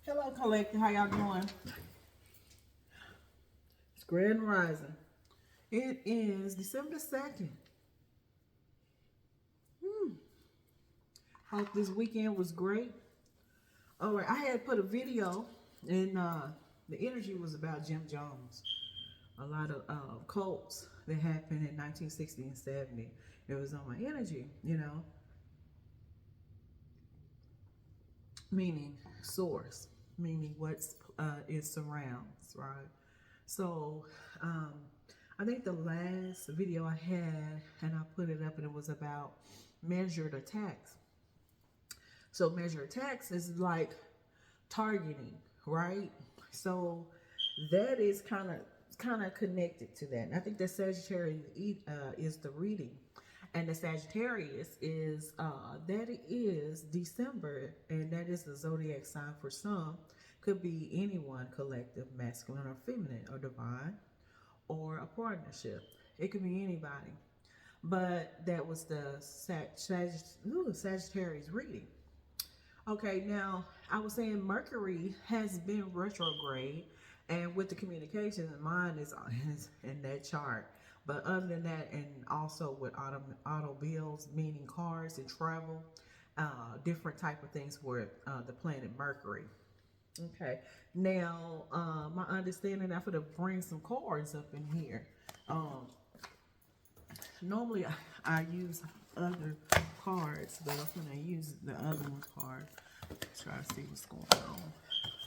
Hello, collective. How y'all doing? It's Grand Rising. It is December 2nd. Hope this weekend was great. All right, I had put a video, and the energy was about Jim Jones. A lot of cults that happened in 1960 and 70. It was on my energy, meaning source, meaning what's it surrounds, right? So I think the last video I had, and I put it up, and it was about measured attacks. So measured attacks is like targeting, right? So that is kind of connected to that. And I think the Sagittarius is the reading, and the Sagittarius is that is December, and that is the zodiac sign for some. Could be anyone, collective, masculine or feminine, or divine, or a partnership. It could be anybody. But that was the Sagittarius reading. Okay, now I was saying Mercury has been retrograde, and with the communications, mine is in that chart. But other than that, and also with automobiles, meaning cars and travel, different type of things for the planet Mercury. Okay, now my understanding, I'm going to bring some cards up in here. Normally I use other cards, but I'm going to use the other one card. Try to see what's going on.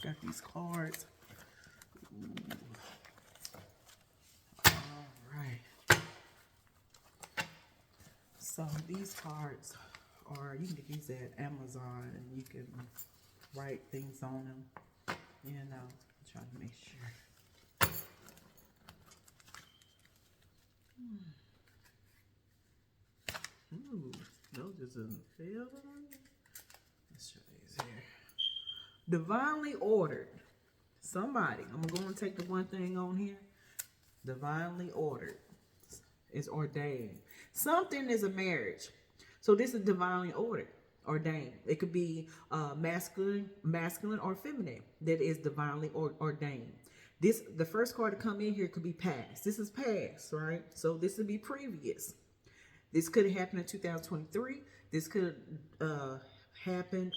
Got these cards. Ooh. All right. So these cards are, you can get these at Amazon, and you can write things on them. Try to make sure. Ooh, those just doesn't feel it. Let's show these here. Divinely ordered. Somebody, I'm going to take the one thing on here. Divinely ordered is ordained. Something is a marriage. So this is divinely ordained. It could be masculine or feminine. That is divinely ordained. The first card to come in here could be past. This is past, right? So this would be previous. This could have happened in 2023. This could happen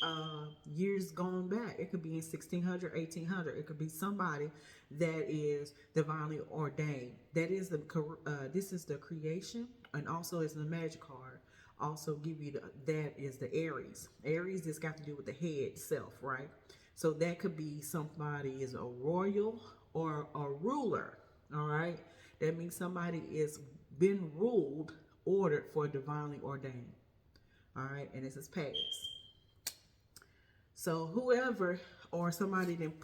years gone back. It could be in 1600, 1800. It could be somebody that is divinely ordained. That is this is the creation, and also is the magic card. Also give you that is the Aries. Aries has got to do with the head self, right? So that could be somebody is a royal or a ruler. All right, that means somebody is been ruled, ordered for divinely ordained. All right, and this is past. So whoever or somebody that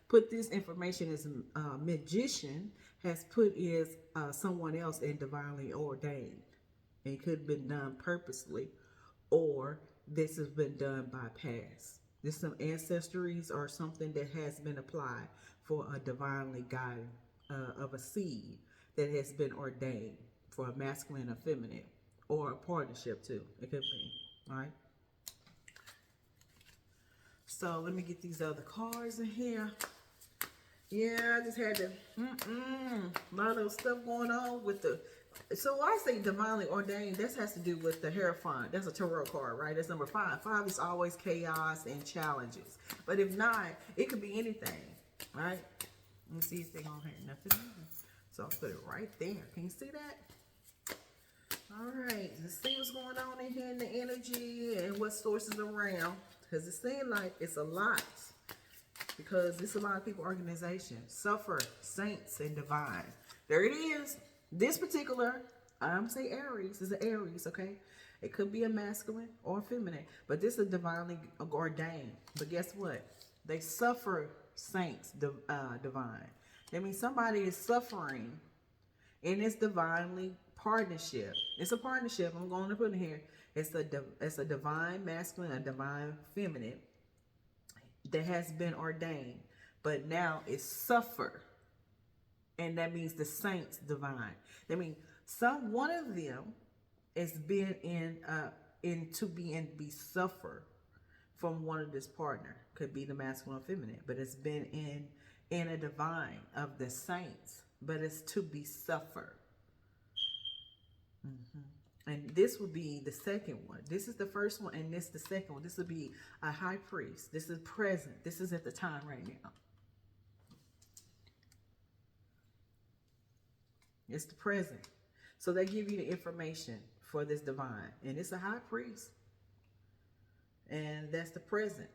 put this information as a magician has put is someone else in divinely ordained. It could have been done purposely, or this has been done by past. This is some ancestries or something that has been applied for a divinely guided of a seed that has been ordained for a masculine or feminine, or a partnership too. It could be. All right. So let me get these other cards in here. Yeah, I just had to, a lot of stuff going on with the, so I say divinely ordained, this has to do with the Hierophant. That's a tarot card, right? That's number 5. 5 is always chaos and challenges. But if not, it could be anything, right? Let me see if they're going to have nothing. So I'll put it right there. Can you see that? All right, let's see what's going on in here in the energy and what sources around. Because it seems like it's a lot. Because it's a lot of people, organization, suffer, saints, and divine. There it is. This particular, I'm say Aries, is an Aries, okay? It could be a masculine or feminine, but this is divinely ordained. But guess what? They suffer, saints, divine. That means somebody is suffering in this divinely partnership. It's a partnership. I'm going to put in here. It's a divine masculine, a divine feminine that has been ordained, but now it's suffer, and that means the saints divine. That means one of them has been be suffer from one of this partner. Could be the masculine or feminine, but it's been in a divine of the saints, but it's to be suffered. And this would be the second one. This is the first one, and this the second one. This would be a high priest. This is present. This is at the time right now. It's the present. So they give you the information for this divine, and it's a high priest, and that's the present.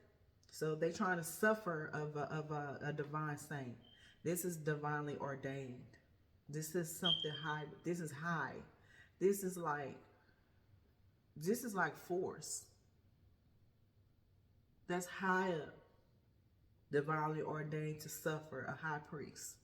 So they trying to suffer of a divine saint. This is divinely ordained. This is something high. This is high. This is like force. That's high up. Divinely ordained to suffer, a high priest.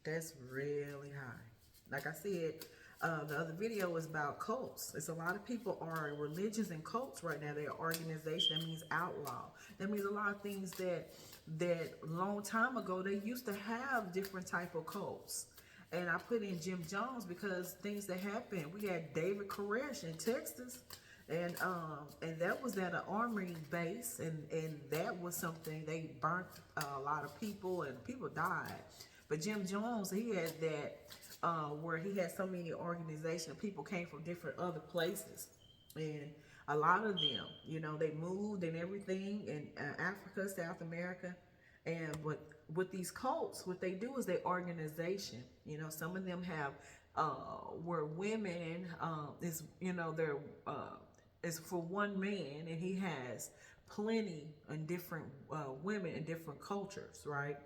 That's really high. Like I said, the other video was about cults. It's a lot of people are religions and cults right now. They're organization. That means outlaw. That means a lot of things that long time ago they used to have different type of cults. And I put in Jim Jones because things that happened. We had David Koresh in Texas, and that was at an army base, and that was something they burnt a lot of people, and people died. But Jim Jones, he had that where he had so many organizations. People came from different other places, and a lot of them, you know, they moved and everything in Africa, South America, and with these cults, what they do is they organization. You know, some of them have where women is, you know, they're is for one man, and he has plenty and different women in different cultures, right?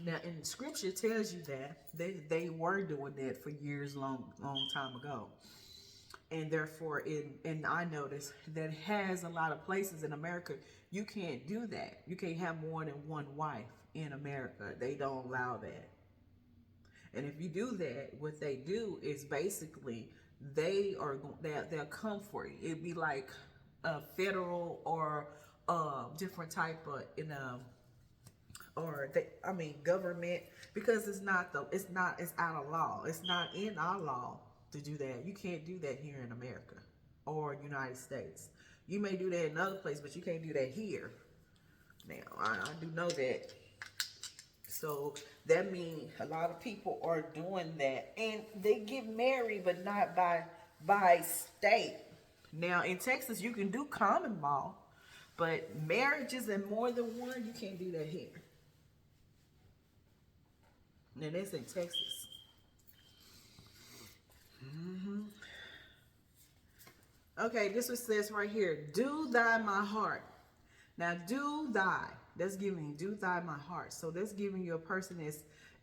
Now, in scripture tells you that they were doing that for years, long time ago. And therefore, and I noticed that has a lot of places in America, you can't do that. You can't have more than one wife in America. They don't allow that. And if you do that, what they do is basically they'll come for you. It'd be like a federal or different type of government, because it's out of law. It's not in our law to do that. You can't do that here in America or United States. You may do that in other places, but you can't do that here. Now, I do know that. So that means a lot of people are doing that, and they get married, but not by state. Now in Texas, you can do common law, but marriages and more than one, you can't do that here. And that's in Texas. Okay, this one says right here, do thy my heart. Now, do thy, that's giving, do thy my heart. So that's giving you a person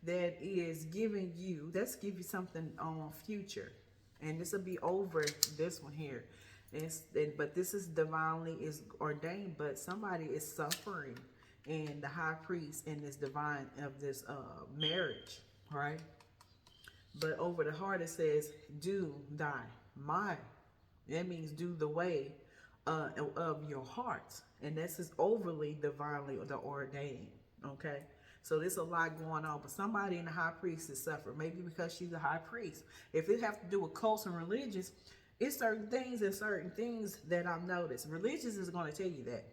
that is giving you, that's give you something on future. And this will be over this one here. But this is divinely is ordained, but somebody is suffering in the high priest in this divine of this marriage, right? But over the heart it says, do thy my. That means do the way of your heart. And this is overly divinely ordained, okay? So there's a lot going on, but somebody in the high priest is suffering, maybe because she's a high priest. If it has to do with cults and religions, it's certain things that I've noticed. Religious is going to tell you that.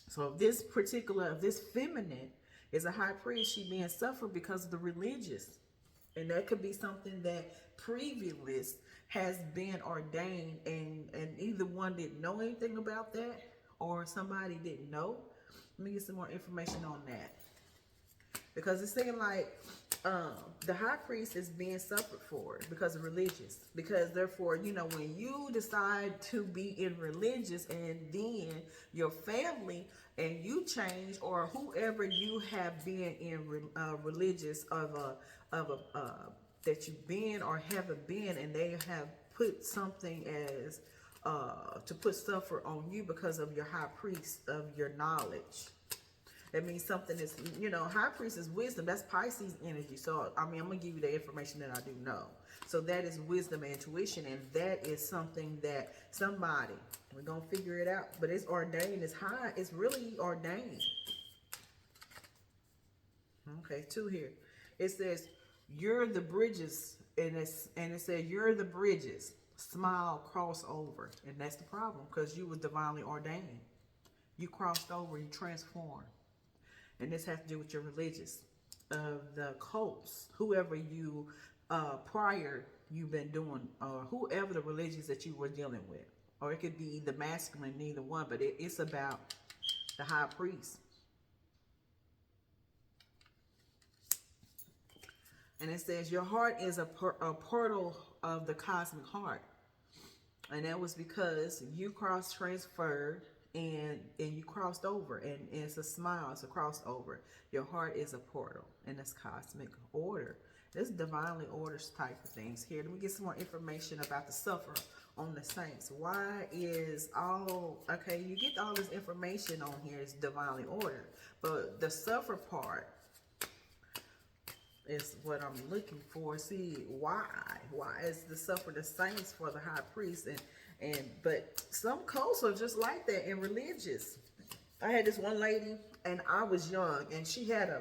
So if this feminine is a high priest, she being suffered because of the religious. And that could be something that previous has been ordained, and either one didn't know anything about that, or somebody didn't know. Let me get some more information on that. Because it's saying like the high priest is being suffered for because of religious. Because therefore, you know, when you decide to be in religious, and then your family and you change, or whoever you have been in religious that you've been or haven't been, and they have put something as to put suffer on you because of your high priest of your knowledge. That means something is, you know, high priest is wisdom. That's Pisces energy. So, I mean, I'm going to give you the information that I do know. So that is wisdom and intuition. And that is something that somebody, we're going to figure it out. But it's ordained. It's high. It's really ordained. Okay, 2 here. It says, you're the bridges, and it said, you're the bridges. Smile, cross over. And that's the problem, because you was divinely ordained. You crossed over, you transformed. And this has to do with your religious, the cults, whoever you prior you've been doing, or whoever the religions that you were dealing with. Or it could be the masculine, neither one, but it's about the high priest. And it says your heart is a portal of the cosmic heart. And that was because you cross-transferred and you crossed over. And it's a smile, it's a crossover. Your heart is a portal, and it's cosmic order. This divinely orders type of things here. Let me get some more information about the sufferer on the saints. Why is all, okay, you get all this information on here, it's divinely ordered. But the suffer part is what I'm looking for. See, why is the suffer the saints for the high priest? But some cults are just like that and religious. I had this one lady, and I was young, and she had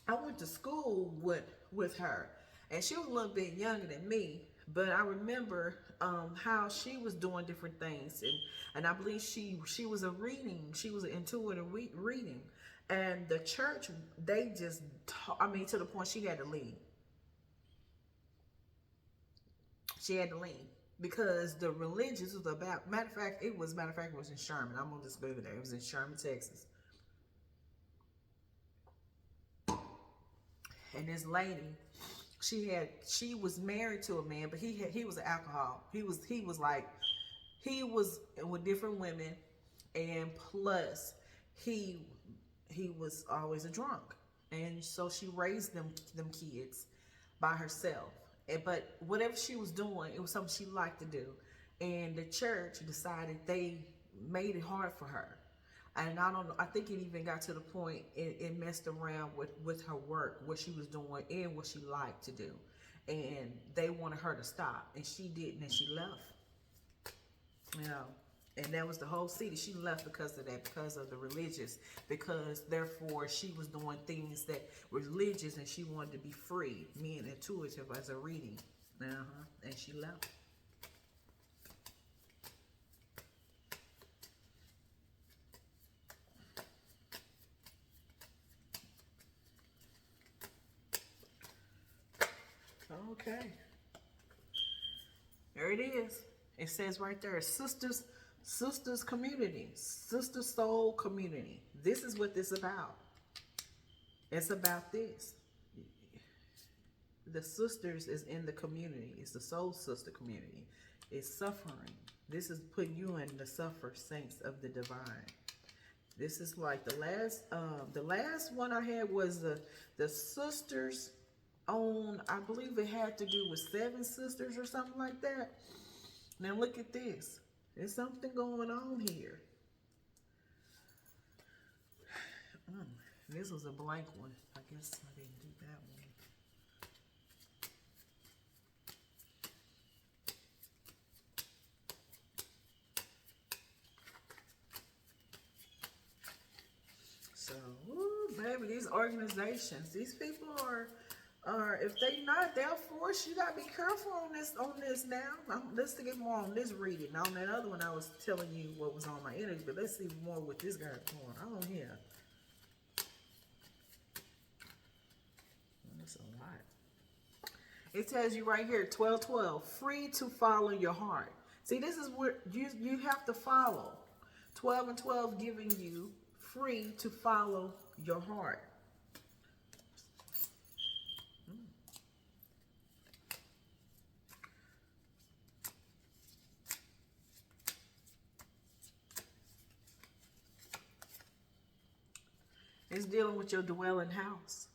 I went to school with her, and she was a little bit younger than me, but I remember how she was doing different things, and I believe she was an intuitive reading. And the church, they just, to the point she had to leave. She had to leave because the religious was about, matter of fact, it was in Sherman. I'm gonna just go there. It was in Sherman, Texas. And this lady, she was married to a man, but he was an alcoholic. He was with different women, and plus he was always a drunk. And so she raised them kids by herself. But whatever she was doing, it was something she liked to do. And the church decided they made it hard for her. And I don't know, I think it even got to the point it messed around with her work, what she was doing and what she liked to do. And they wanted her to stop, and she didn't, and she left. You know, and that was the whole city. She left because of that, because of the religious, because therefore she was doing things that were religious, and she wanted to be free, being intuitive as a reading. And she left. Okay. There it is. It says right there, sisters community, sister soul community. This is what this is about. It's about this. The sisters is in the community. It's the soul sister community. It's suffering. This is putting you in the suffer saints of the divine. This is like the last one I had was the sisters on, I believe it had to do with 7 sisters or something like that. Now look at this. There's something going on here. This was a blank one. I guess I didn't do that one. So, baby, these organizations, these people are if they not, they'll force you. Gotta be careful on this now. Let's get more on this reading. Now on that other one, I was telling you what was on my energy, but let's see more what this guy's going on here. That's a lot. It tells you right here, 12:12, free to follow your heart. See, this is what you have to follow. 12 and 12 giving you free to follow your heart. It's dealing with your dwelling house.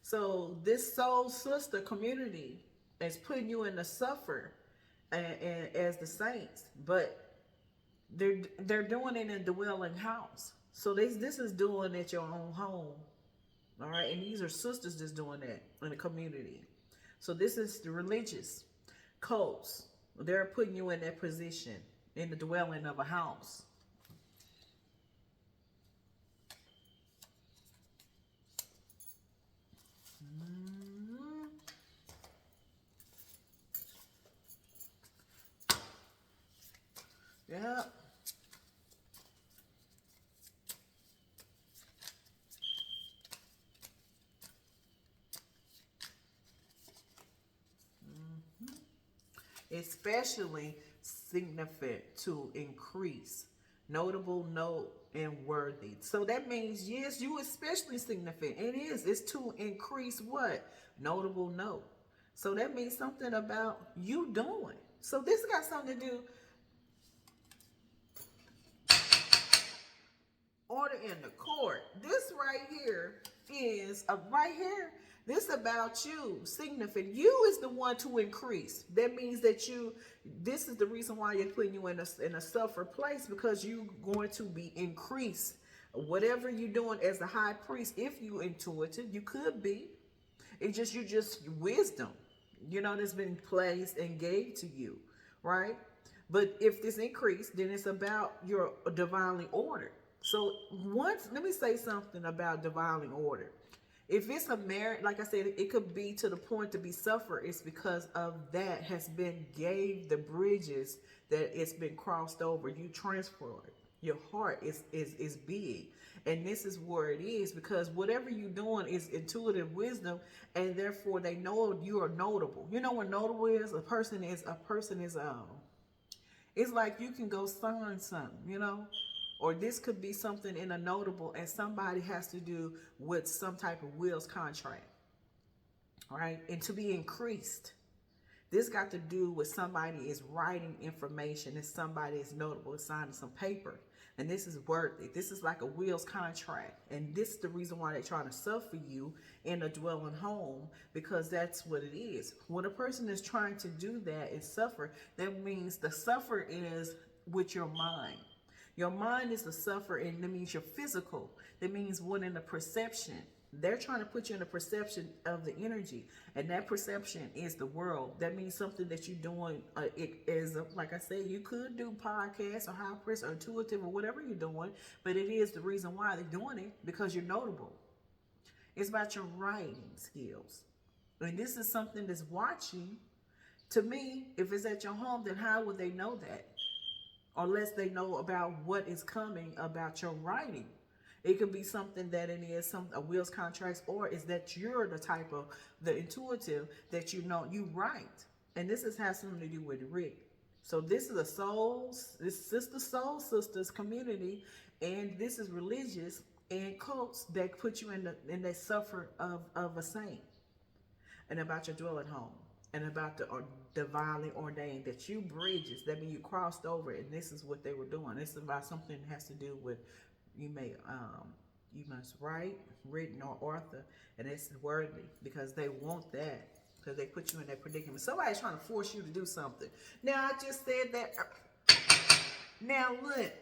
So this soul sister community is putting you in the suffer and as the saints, but they're doing it in a dwelling house. So this is doing it at your own home. All right, and these are sisters just doing that in the community. So this is the religious cults. They're putting you in that position in the dwelling of a house. especially significant to increase, notable, note, and worthy. So that means, yes, you especially significant. It is. It's to increase what? Notable, note. So that means something about you doing. So this got something to do. Order in the court. This right here is right here. This about you, significant. You is the one to increase. That means that you. This is the reason why you're putting you in a suffer place, because you going to be increased. Whatever you're doing as the high priest, if you intuitive, you could be. It's just you just wisdom, that's been placed and gave to you, right? But if this increase, then it's about your divinely ordered. So once, let me say something about divinely ordered. If it's a merit, like I said, it could be to the point to be suffer. It's because of that has been gave the bridges that it's been crossed over. You transferred. Your heart is big. And this is where it is, because whatever you're doing is intuitive wisdom, and therefore they know you are notable. You know what notable is? A person is it's like you can go sign something, or this could be something in a notable, and somebody has to do with some type of wills contract, right? And to be increased. This got to do with somebody is writing information, and somebody is notable, is signing some paper. And this is worthy. This is like a wills contract. And this is the reason why they're trying to suffer you in a dwelling home, because that's what it is. When a person is trying to do that and suffer, that means the suffer is with your mind. Your mind is the suffer, and that means your physical. That means what in the perception. They're trying to put you in a perception of the energy, and that perception is the world. That means something that you're doing. It is, like I said, you could do podcasts or high press or intuitive or whatever you're doing, but it is the reason why they're doing it, because you're notable. It's about your writing skills, and this is something that's watching. To me, if it's at your home, then how would they know that? Unless they know about what is coming about your writing. It could be something that it is a wills contracts, or is that you're the type of the intuitive that you write. And this has something to do with Rick. So this is this is the soul sisters community, and this is religious and cults that put you in that suffer of a saint, and about your dwelling home, and about the divinely ordained, that you bridges, that means you crossed over, and this is what they were doing. This is about something that has to do with you must write, written, or author, and it's worthy, because they want that, because they put you in that predicament. Somebody's trying to force you to do something. Now, I just said that. Now, look,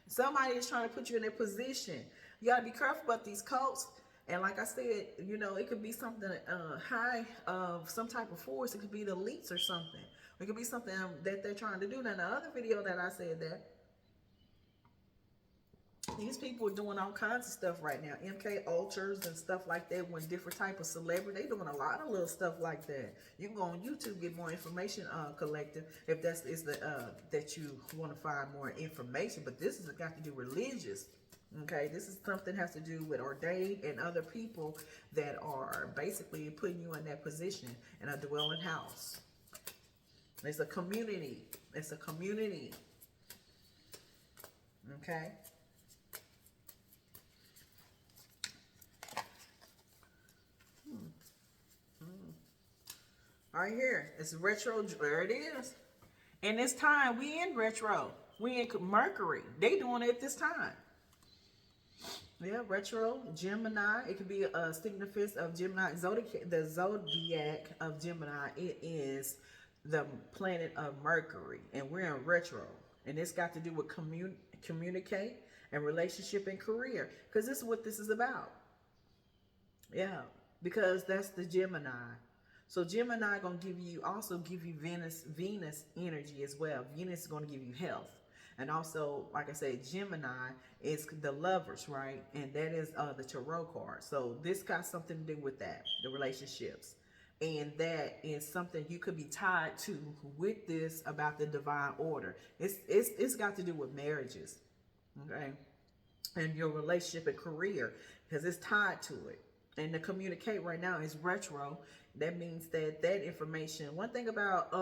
somebody is trying to put you in that position. You got to be careful about these cults. And like I said, it could be something high of some type of force. It could be the elites or something. It could be something that they're trying to do. Now, in the other video that I said that, these people are doing all kinds of stuff right now. MK Ultras and stuff like that. When different type of celebrity, they doing a lot of little stuff like that. You can go on YouTube, get more information collective, if that you want to find more information. But this has got to do religious. Okay, this is something that has to do with ordained and other people that are basically putting you in that position in a dwelling house. It's a community. It's a community. Okay. Right here, it's retro. There it is. And this time, we in retro. We in Mercury. They doing it at this time. Yeah, retro, Gemini. It could be a significance of Gemini. The zodiac of Gemini. It is the planet of Mercury, and we're in retro. And it's got to do with communicate and relationship and career, because this is what this is about. Yeah, because that's the Gemini. So Gemini gonna also give you Venus energy as well. Venus is gonna give you health. And also, like I said, Gemini is the lovers, right? And that is the tarot card. So this got something to do with that, the relationships. And that is something you could be tied to with this about the divine order. It's got to do with marriages, okay? And your relationship and career, because it's tied to it. And to communicate right now is retro. That means that that information, one thing about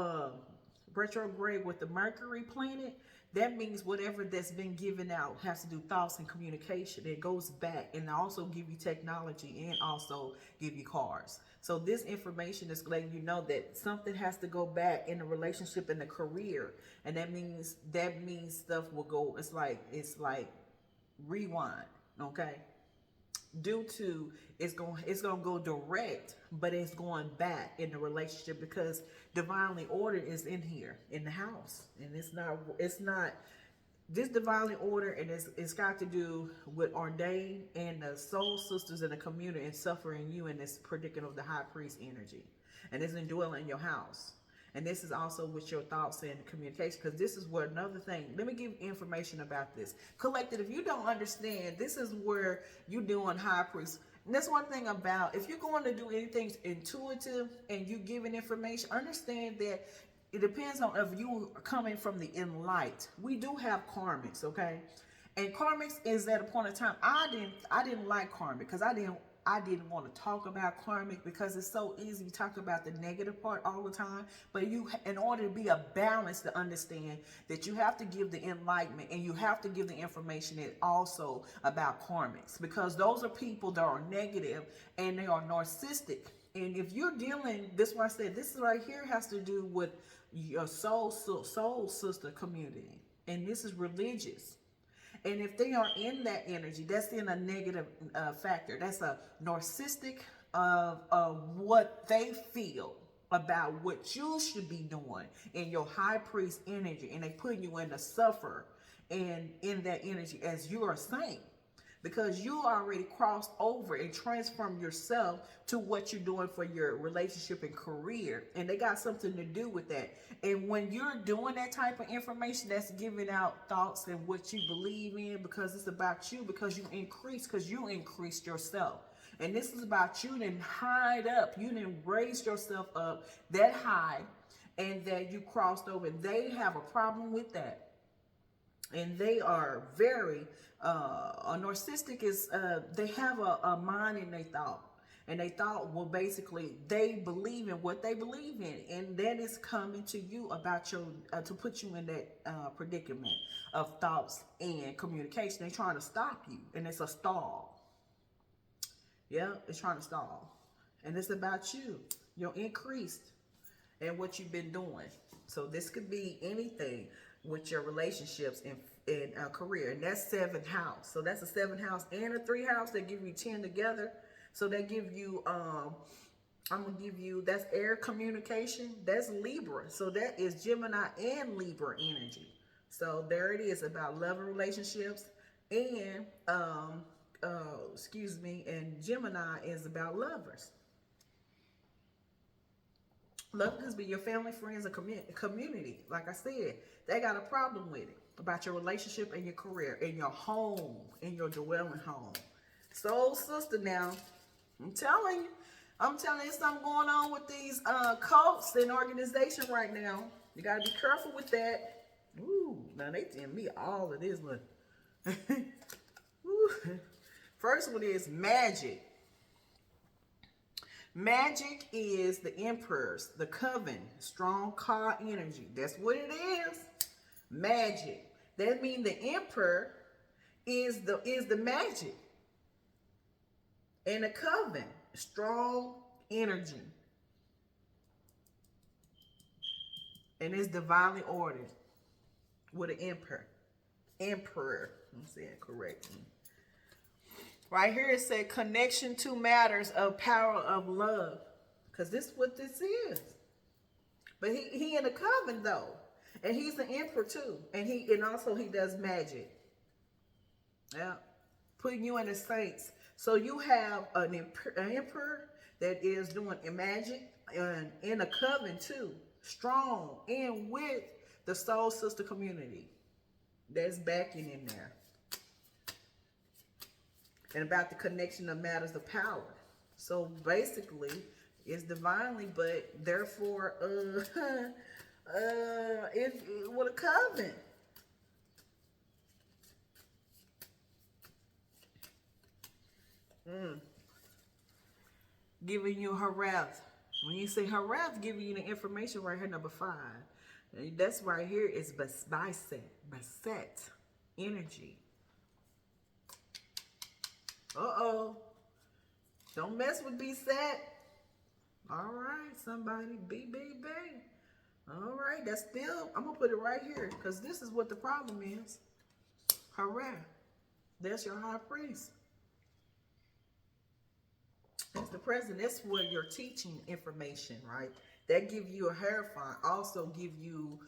retrograde with the Mercury planet, that means whatever that's been given out has to do thoughts and communication. It goes back and also give you technology and also give you cards. So this information is letting you know that something has to go back in a relationship and a career, and that means stuff will go. It's like rewind. Okay, due to it's gonna go direct, but it's going back in the relationship because divinely ordered is in here in the house, and it's not this divinely order, and it's got to do with ordained and the soul sisters in the community and suffering you in this predicament of the high priest energy, and it's indwelling your house. And this is also with your thoughts and communication, because this is where another thing. Let me give information about this. Collected, if you don't understand, this is where you're doing high priest. And that's one thing about, if you're going to do anything intuitive and you giving information, understand that it depends on if you are coming from the enlight. We do have karmics, okay? And karmics is at a point in time. I didn't like karmic because I didn't want to talk about karmic because it's so easy to talk about the negative part all the time. But in order to be a balance, to understand that you have to give the enlightenment and you have to give the information and also about karmics, because those are people that are negative and they are narcissistic. And if you're dealing, this is what I said, this right here has to do with your soul sister community, and this is religious. And if they are in that energy, that's in a negative factor. That's a narcissistic of what they feel about what you should be doing in your high priest energy. And they put you in the suffer and in that energy as you are saint, because you already crossed over and transformed yourself to what you're doing for your relationship and career. And they got something to do with that. And when you're doing that type of information, that's giving out thoughts and what you believe in, because it's about you, because you increased yourself. And this is about you didn't hide up. You didn't raise yourself up that high, and that you crossed over. And they have a problem with that. And they are very a narcissistic is they have a mind in their thought, and they thought, well, basically they believe in what they believe in, and that is coming to you about your to put you in that predicament of thoughts and communication. They're trying to stop you, and it's a stall. Yeah, it's trying to stall, and it's about you, your increased, and what you've been doing. So this could be anything with your relationships and career, and that's 7th house. So that's a 7th house and a 3 house that give you 10 together. So they give you I'm gonna give you, that's air communication, that's Libra. So that is Gemini and Libra energy. So there it is, about love and relationships, and and Gemini is about lovers. Love could be your family, friends, and community. Like I said, they got a problem with it, about your relationship and your career, in your home, in your dwelling home. Soul sister, now, I'm telling you, there's something going on with these cults and organizations right now. You got to be careful with that. Ooh, now they tell me all of this. Look. First one is magic. Magic is the emperors, the coven, strong car energy. That's what it is. Magic. That means the emperor is the magic. And the coven, strong energy. And it's divinely ordered with an emperor. Emperor. I'm saying it correctly. Right here it said connection to matters of power of love. Because this is what this is. But he in the coven though. And he's the emperor too. And also he does magic. Yeah. Putting you in the saints. So you have an emperor that is doing magic, and in a coven too. Strong. And with the soul sister community. That's backing in there. And about the connection of matters of power. So basically, it's divinely, but therefore, it's with a covenant. giving you her wrath. When you say her wrath, giving you the information right here, number 5. That's right here is Baset energy. Uh-oh. Don't mess with Beset. All right, somebody. B. All right, that's still, I'm going to put it right here because this is what the problem is. Her wrath. That's your high priest. That's the president. That's where you're teaching information, right? That give you a hierophant. Also give you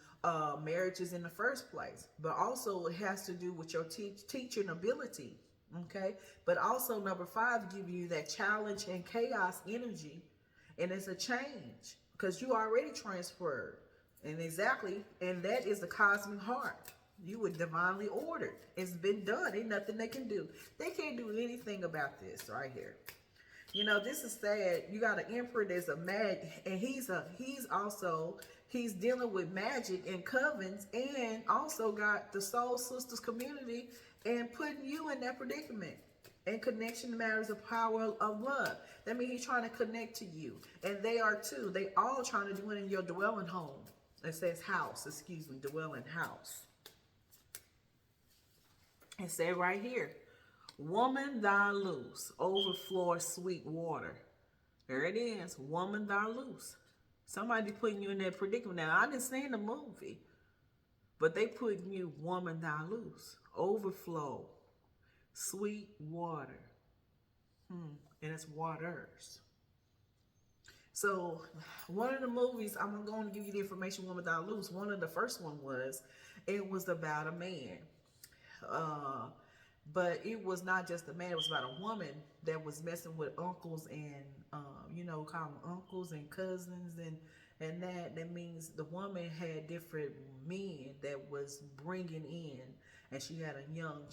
marriages in the first place. But also it has to do with your teaching ability. Okay? But also number 5 give you that challenge and chaos energy. And it's a change. Because you already transferred. And exactly. And that is the cosmic heart. You were divinely ordered. It's been done. Ain't nothing they can do. They can't do anything about this right here. You know, this is sad. You got an emperor that's a and he's dealing with magic and covens, and also got the soul sisters community and putting you in that predicament. And connection matters of power of love. That means he's trying to connect to you. And they are too. They all trying to do it in your dwelling home. It says house, excuse me, dwelling house. It said right here. Woman thy loose, overflow sweet water. There it is. Woman thy loose. Somebody putting you in that predicament. Now, I didn't see the movie, but they putting you woman thy loose. Overflow, sweet water. And it's waters. So, one of the movies, I'm going to give you the information, Woman Thy Loose. One of the first one it was about a man. But it was not just a man, it was about a woman that was messing with uncles and, call them uncles and cousins and that means the woman had different men that was bringing in, and she had a young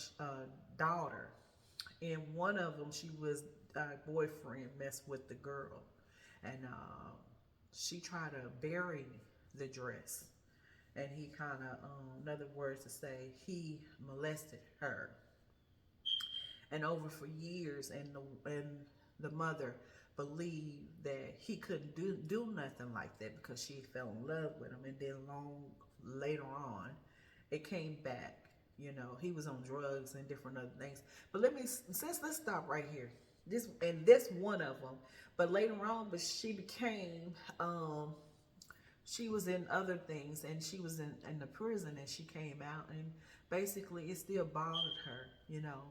daughter. And one of them, she was boyfriend messed with the girl. And she tried to bury the dress. And he kind of, in other words to say, he molested her. And over for years, and the mother believed that he couldn't do nothing like that because she fell in love with him. And then later on, it came back. You know, he was on drugs and different other things. But let's stop right here. This one of them. But later on, but she became, she was in other things, and she was in the prison, and she came out, and basically it still bothered her, you know.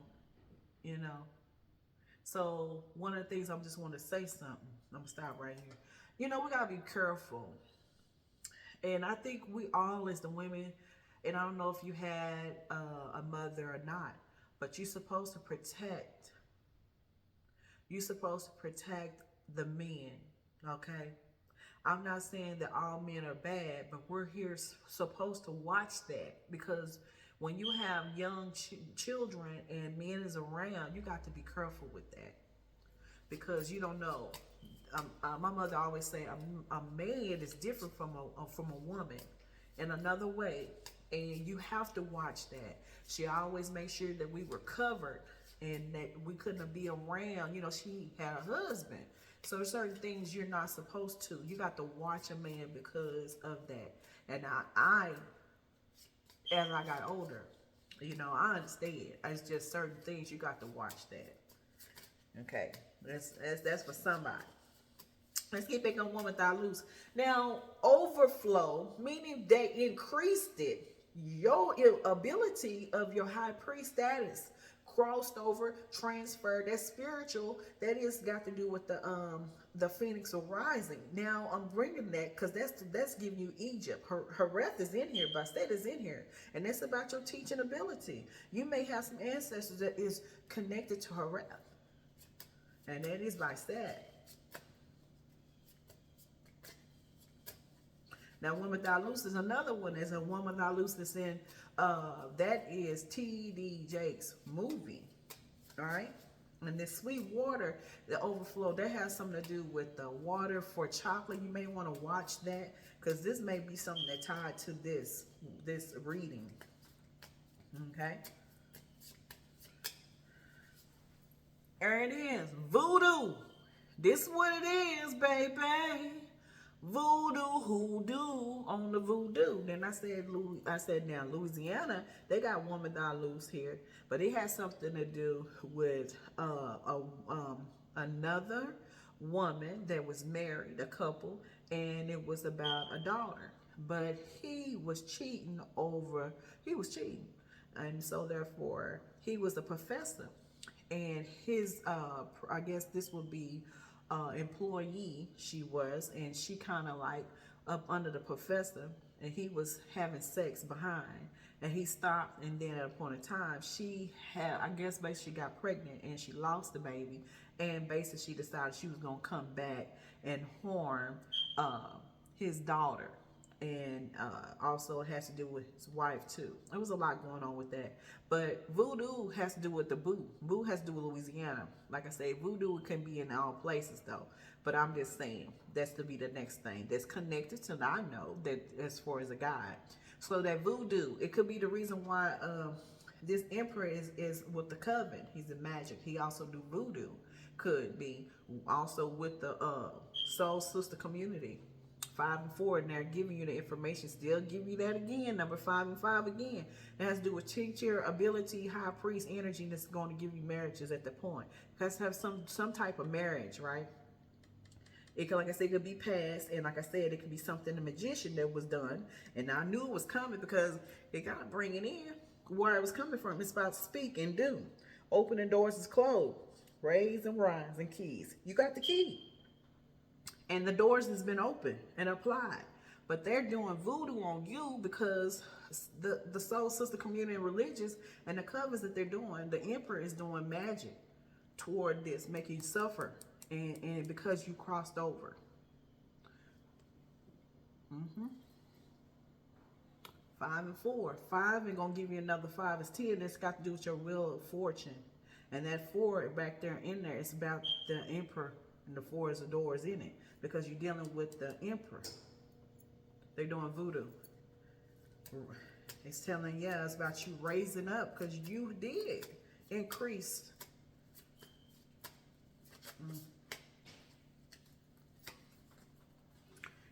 So one of the things I just want to say something. I'm gonna stop right here. You know, we gotta be careful. And I think we all as the women, and I don't know if you had a mother or not, but you're supposed to protect. You're supposed to protect the men, okay? I'm not saying that all men are bad, but we're here supposed to watch that, because when you have young children and men is around, you got to be careful with that, because you don't know. My mother always say a man is different from a woman in another way, and you have to watch that. She always made sure that we were covered and that we couldn't be around. You know, she had a husband. So there's certain things you're not supposed to. You got to watch a man because of that. And I as I got older, you know, I understand. It's just certain things you got to watch that. Okay, that's for somebody. Let's get back on Woman Thy Loose. Now, overflow, meaning they increased it. Your ability of your high priest status crossed over, transferred. That's spiritual. That is got to do with the phoenix arising. Now I'm bringing that because that's giving you Egypt. Her wrath is in here. Bastet is in here, and that's about your teaching ability. You may have some ancestors that is connected to her wrath, and that is Bastet. Now, Woman Thy Loose is another one. There's a Woman Thy Loose that's in, that is T.D. Jakes' movie, all right? And this sweet water, the overflow, that has something to do with the water for chocolate. You may want to watch that, because this may be something that tied to this reading, okay? There it is, voodoo. This is what it is, baby. Voodoo, hoodoo on the voodoo. Then I said now Louisiana, they got woman down loose here, but it has something to do with another woman that was married, a couple, and it was about a daughter. But he was cheating, and so therefore he was a professor, and his I guess this would be employee she was, and she kind of like up under the professor, and he was having sex behind, and he stopped, and then at a point in time she had, I guess basically she got pregnant and she lost the baby, and basically she decided she was gonna come back and harm his daughter, and also it has to do with his wife too. There was a lot going on with that, but voodoo has to do with the boo. Boo has to do with Louisiana. Like I say, voodoo can be in all places though, but I'm just saying that's to be the next thing that's connected to, I know that as far as a guide. So that voodoo, it could be the reason why this emperor is with the coven. He's in magic. He also do voodoo. Could be also with the soul sister community. 5 and 4, and they're giving you the information. Still give you that again. Number 5 and 5 again. It has to do with teacher ability, high priest energy that's going to give you marriages at the point. It has to have some type of marriage, right? It can, like I said, it could be past, and like I said, it could be something the magician that was done. And I knew it was coming because it got to bring it in where it was coming from. It's about speak and do. Opening doors is closed. Raise and rise and keys. You got the key. And the doors has been open and applied. But they're doing voodoo on you because the soul sister community and religious and the covers that they're doing, the emperor is doing magic toward this, making you suffer. And because you crossed over. 5 and 4. 5 ain't gonna give you another 5. It's 10. It's got to do with your wheel of fortune. And that 4 back there in there, it's about the emperor. And the 4 is the doors in it. Because you're dealing with the emperor. They're doing voodoo. It's telling you, it's about you raising up because you did increase.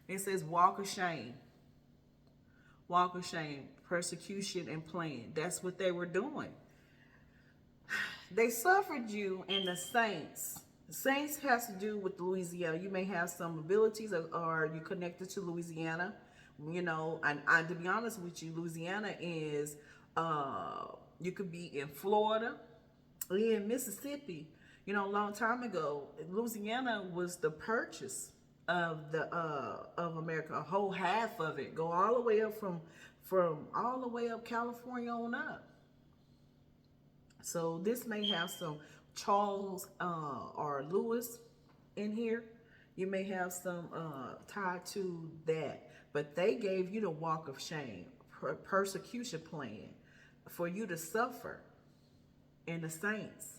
It says walk of shame. Walk of shame, persecution and plan. That's what they were doing. They suffered you in the saints. Saints has to do with Louisiana. You may have some abilities, or you connected to Louisiana. You know, and to be honest with you, Louisiana is, you could be in Florida, in Mississippi. You know, a long time ago, Louisiana was the purchase of America. A whole half of it go all the way up from all the way up California on up. So this may have some Charles or Lewis in here. You may have some tied to that, but they gave you the walk of shame, persecution plan for you to suffer. And the saints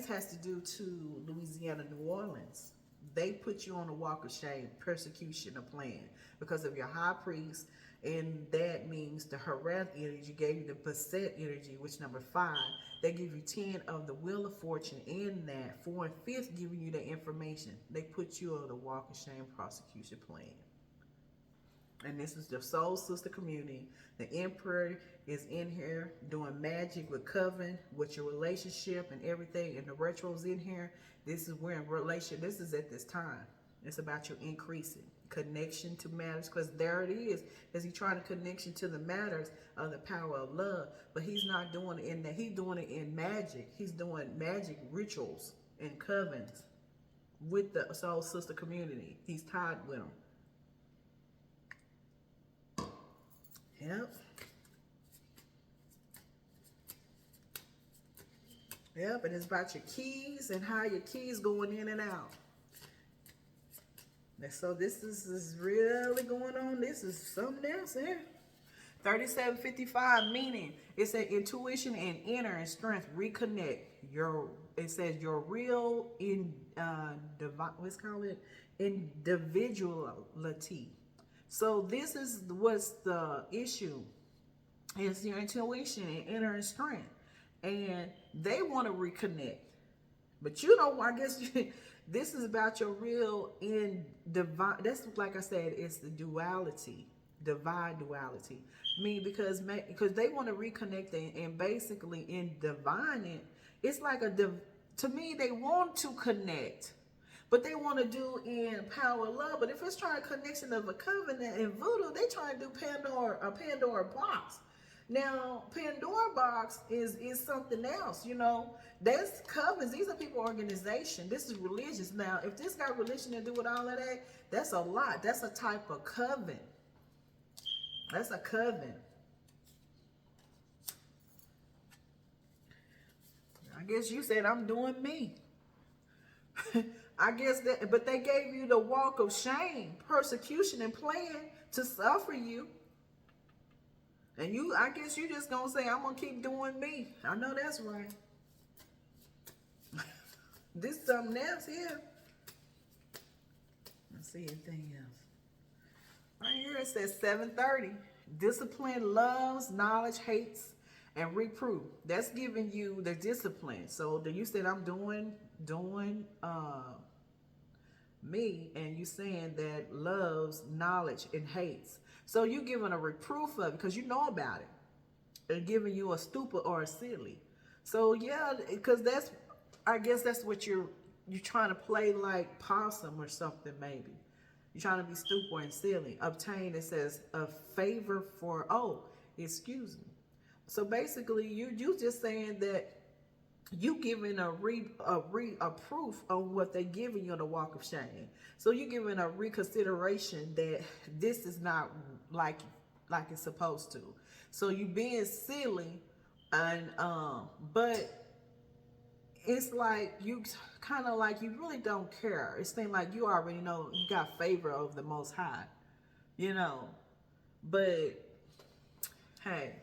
has to do to Louisiana, New Orleans. They put you on the walk of shame, persecution, a plan because of your high priest, and that means the harass energy gave you the beset energy, which number 5. They give you 10 of the wheel of fortune in that. 4 and 5th giving you the information. They put you on the walk of shame, prosecution plan. And this is the soul sister community. The emperor is in here doing magic with coven, with your relationship and everything. And the retro's in here. This is where in relation, this is at this time. It's about your increasing connection to matters, because there it is he trying to connection to the matters of the power of love, but he's not doing it in that. He's doing it in magic. He's doing magic rituals and covens with the soul sister community. He's tied with them. Yep, and it's about your keys and how your keys going in and out. And so this is really going on. This is something else here. 3755, meaning it said intuition and inner and strength reconnect your. It says your real let's call it individuality. So this is what's the issue. It's your intuition and inner and strength, and they want to reconnect, but you know, I guess This is about your real in divine. That's like I said, it's the duality, divine duality. I mean, because they want to reconnect and basically in divine it, it's like to me they want to connect, but they want to do in power of love. But if it's trying connection of a covenant and voodoo, they trying to do a Pandora box. Now, Pandora box is something else, you know. That's covens. These are people organization. This is religious. Now, if this got religion to do with all of that, that's a lot. That's a type of coven. That's a coven. I guess you said I'm doing me. I guess that, but they gave you the walk of shame, persecution, and plan to suffer you. And I guess you just gonna say, I'm gonna keep doing me. I know that's right. This is something else here. Let's see anything else. Right here it says 7:30. Discipline loves, knowledge hates, and reproof. That's giving you the discipline. So you said I'm doing me, and you saying that loves, knowledge, and hates. So you giving a reproof of it because you know about it, and giving you a stupid or a silly. So yeah, because I guess that's what you're trying to play like possum or something maybe. You're trying to be stupid and silly. Obtain, it says a favor for, oh, excuse me. So basically, you just saying that you giving a proof on what they giving you on the walk of shame. So you giving a reconsideration that this is not like it's supposed to. So you being silly, and but it's like you kind of like you really don't care. It seems like you already know you got favor of the Most High, you know. But hey,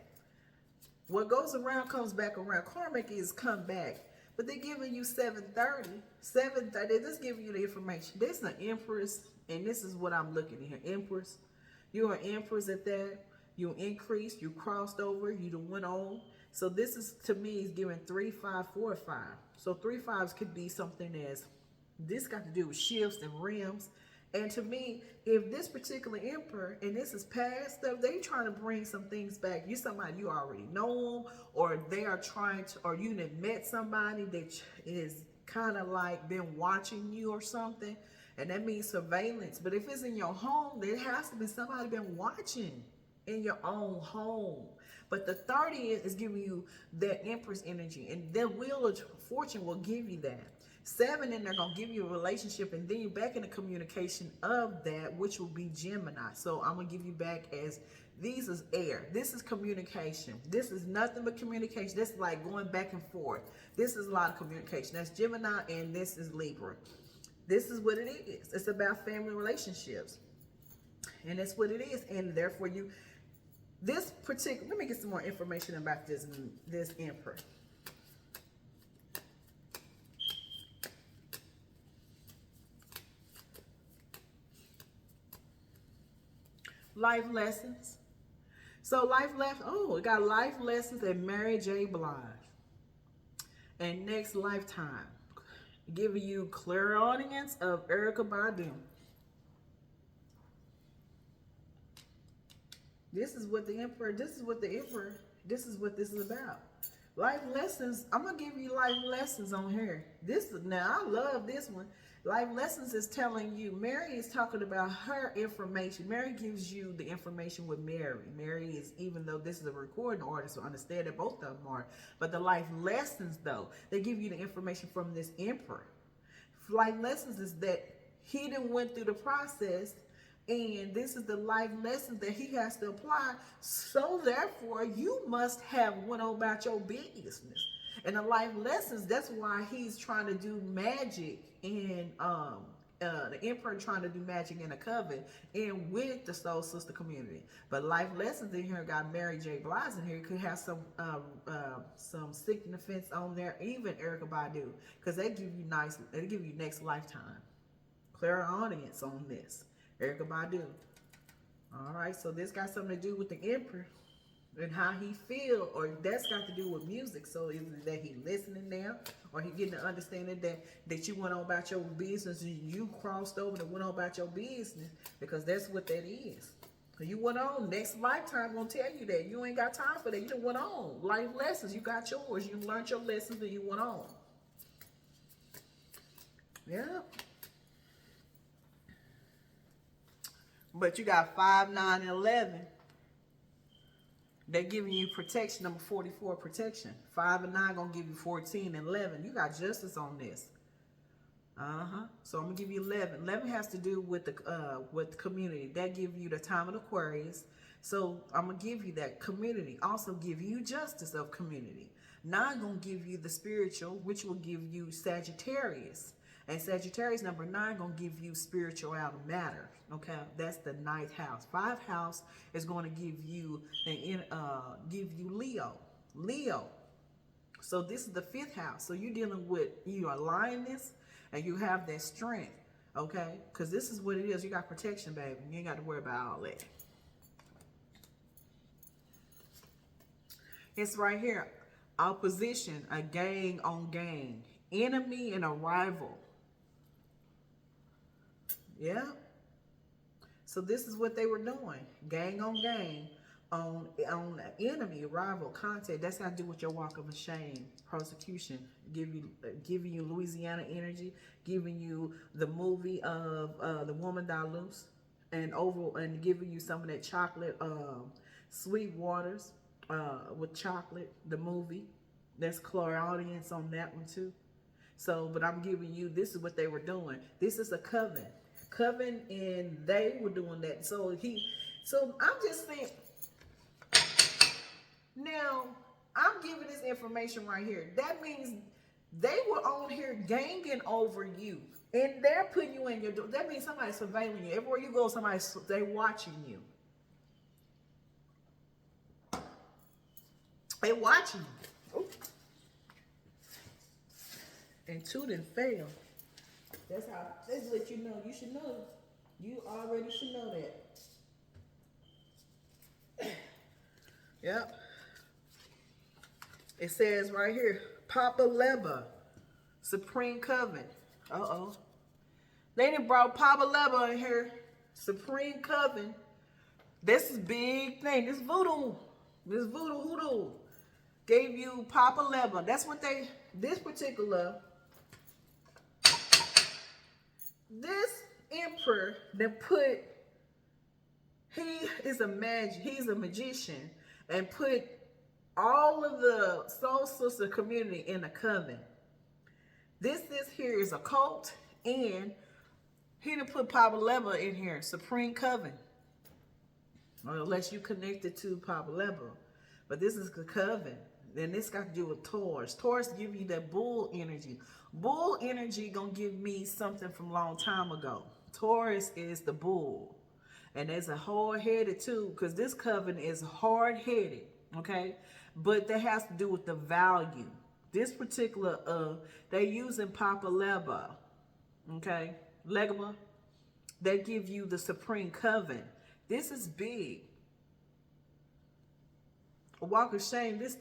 what goes around comes back around. Karmic is come back. But they're giving you 7:30. 7:30, they're just giving you the information. This is an empress, and this is what I'm looking at here. Empress. You're an empress at that. You increased, you crossed over, you done went on. So this is, to me, is giving 3, 5, 4, 5. So 3 5s could be something as, this got to do with shifts and rims. And to me, if this particular emperor, and this is past stuff, they trying to bring some things back. You somebody you already know them, or they are trying to, or you have met somebody that is kind of like been watching you or something, and that means surveillance. But if it's in your home, there has to be somebody been watching in your own home. But the 30 is giving you that empress energy, and the wheel of fortune will give you that. 7, and they're gonna give you a relationship, and then you're back in the communication of that, which will be Gemini. So I'm gonna give you back as these is air. This is communication. This is nothing but communication. This is like going back and forth. This is a lot of communication. That's Gemini, and this is Libra. This is what it is. It's about family relationships, and that's what it is. And therefore, this particular. Let me get some more information about this emperor. Life lessons. So it got life lessons and Mary J. Blige. And next lifetime, giving you clairaudience of Erykah Badu. This is what this is what this is about. Life lessons. I'm gonna give you life lessons on here. Now I love this one. Life lessons is telling you, Mary is talking about her information. Mary gives you the information with Mary. Mary is, even though this is a recording artist, so understand that both of them are. But the life lessons, though, they give you the information from this emperor. Life lessons is that he done went through the process, and this is the life lessons that he has to apply. So therefore, you must have went on about your business. And the life lessons, that's why he's trying to do magic in the emperor trying to do magic in a coven and with the soul sister community. But life lessons in here got Mary J. Blige in here. Could have some significance on there, even Erykah Badu, because they give you next lifetime. Clairaudience on this. Erykah Badu. All right, so this got something to do with the emperor. and how he feel, or that's got to do with music. So is it that he listening now, or he getting the understanding that you went on about your business and you crossed over and went on about your business, because that's what that is. You went on. Next lifetime gonna tell you that you ain't got time for that. You done went on. Life lessons, you got yours. You learned your lessons and you went on. Yeah. But you got 5, 9, and 11. They're giving you protection, number 44, protection. 5 and 9 gonna give you 14 and 11. You got justice on this. So I'm gonna give you 11. 11 has to do with the community. That give you the time of Aquarius. So I'm gonna give you that community. Also give you justice of community. 9 gonna give you the spiritual, which will give you Sagittarius. And Sagittarius number 9 gonna give you spiritual out of matter. Okay, that's the 9th house. 5th house is going to give you Leo. Leo. So this is the 5th house. So you're dealing with your lioness, and you have that strength. Okay, because this is what it is. You got protection, baby. You ain't got to worry about all that. It's right here. Opposition, a gang on gang, enemy and a rival. Yeah. So this is what they were doing. Gang on gang, on enemy, rival, contact. That's got to do with your walk of shame, persecution, giving you Louisiana energy, giving you the movie of The Woman Die Loose, and giving you some of that chocolate, Sweet Waters, with chocolate, the movie. That's clairaudience on that one too. So, but I'm giving you, this is what they were doing. This is a coven. Coven, and they were doing that. So I'm just saying, now I'm giving this information right here. That means they were on here ganging over you, and they're putting you in your door. That means somebody's surveilling you. Everywhere you go, they watching you. They watching you. Ooh. And 2 didn't fail. That's what you know. You should know. You already should know that. Yep. It says right here, Papa Leba, Supreme Coven. They done brought Papa Leba in here. Supreme Coven. This is big thing. This voodoo. This voodoo hoodoo. Gave you Papa Leba. That's what this emperor that he's a magician, and put all of the soul sister community in a coven. This here is a cult, and he done put Papa Leba in here, Supreme Coven. Or unless you connected to Papa Leba. But this is the coven. Then this got to do with Taurus. Taurus give you that bull energy. Bull energy gonna give me something from a long time ago. Taurus is the bull. And there's a hard-headed too, because this coven is hard-headed, okay? But that has to do with the value. This particular, they using Papa Leba, okay? Legba, they give you the Supreme Coven. This is big. A walk of shame, this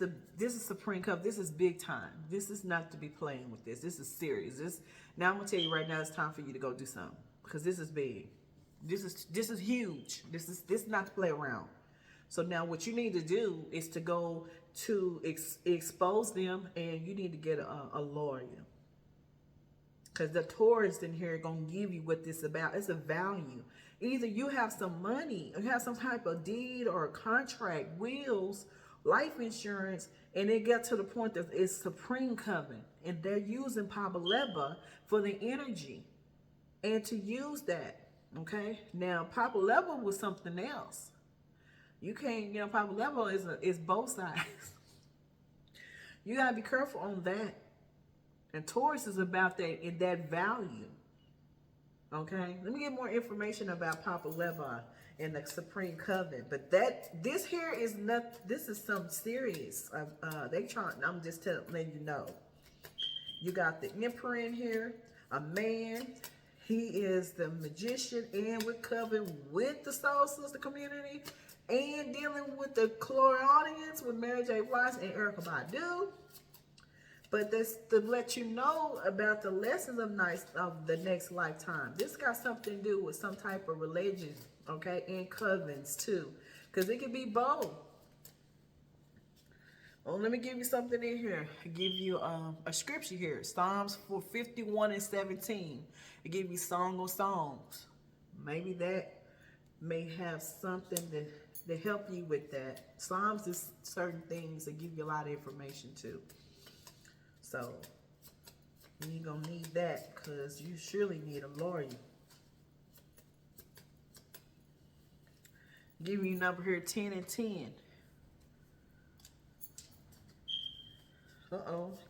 is Supreme Coven. This is big time. This is not to be playing with this. This is serious. Now I'm gonna tell you right now, it's time for you to go do something, because this is big. This is huge. This is not to play around. So now what you need to do is to go to expose them, and you need to get a lawyer. Because the Taurus in here gonna give you what this is about. It's a value. Either you have some money, or you have some type of deed or a contract, wills, life insurance, and it got to the point that it's Supreme Coven, and they're using Papa Leba for the energy, and to use that. Okay, now Papa Leba was something else. You can't, Papa Leba is both sides. You gotta be careful on that. And Taurus is about that value. Okay, let me get more information about Papa Leba and the Supreme Coven. But this here is not. This is something serious. I'm just letting you know. You got the Emperor in here, a man. He is the magician and with coven with the Soul Sister community and dealing with the Clairaudience with Mary J. Blige and Erykah Badu. But that's to let you know about the lessons of the next lifetime. This got something to do with some type of religion, okay, and covens too. Because it can be both. Well, let me give you something in here. I give you a scripture here. Psalms 51 and 17. I give you Song of Songs. Maybe that may have something to help you with that. Psalms is certain things that give you a lot of information too. So you're going to need that because you surely need a lawyer. Give you number here 10 and 10.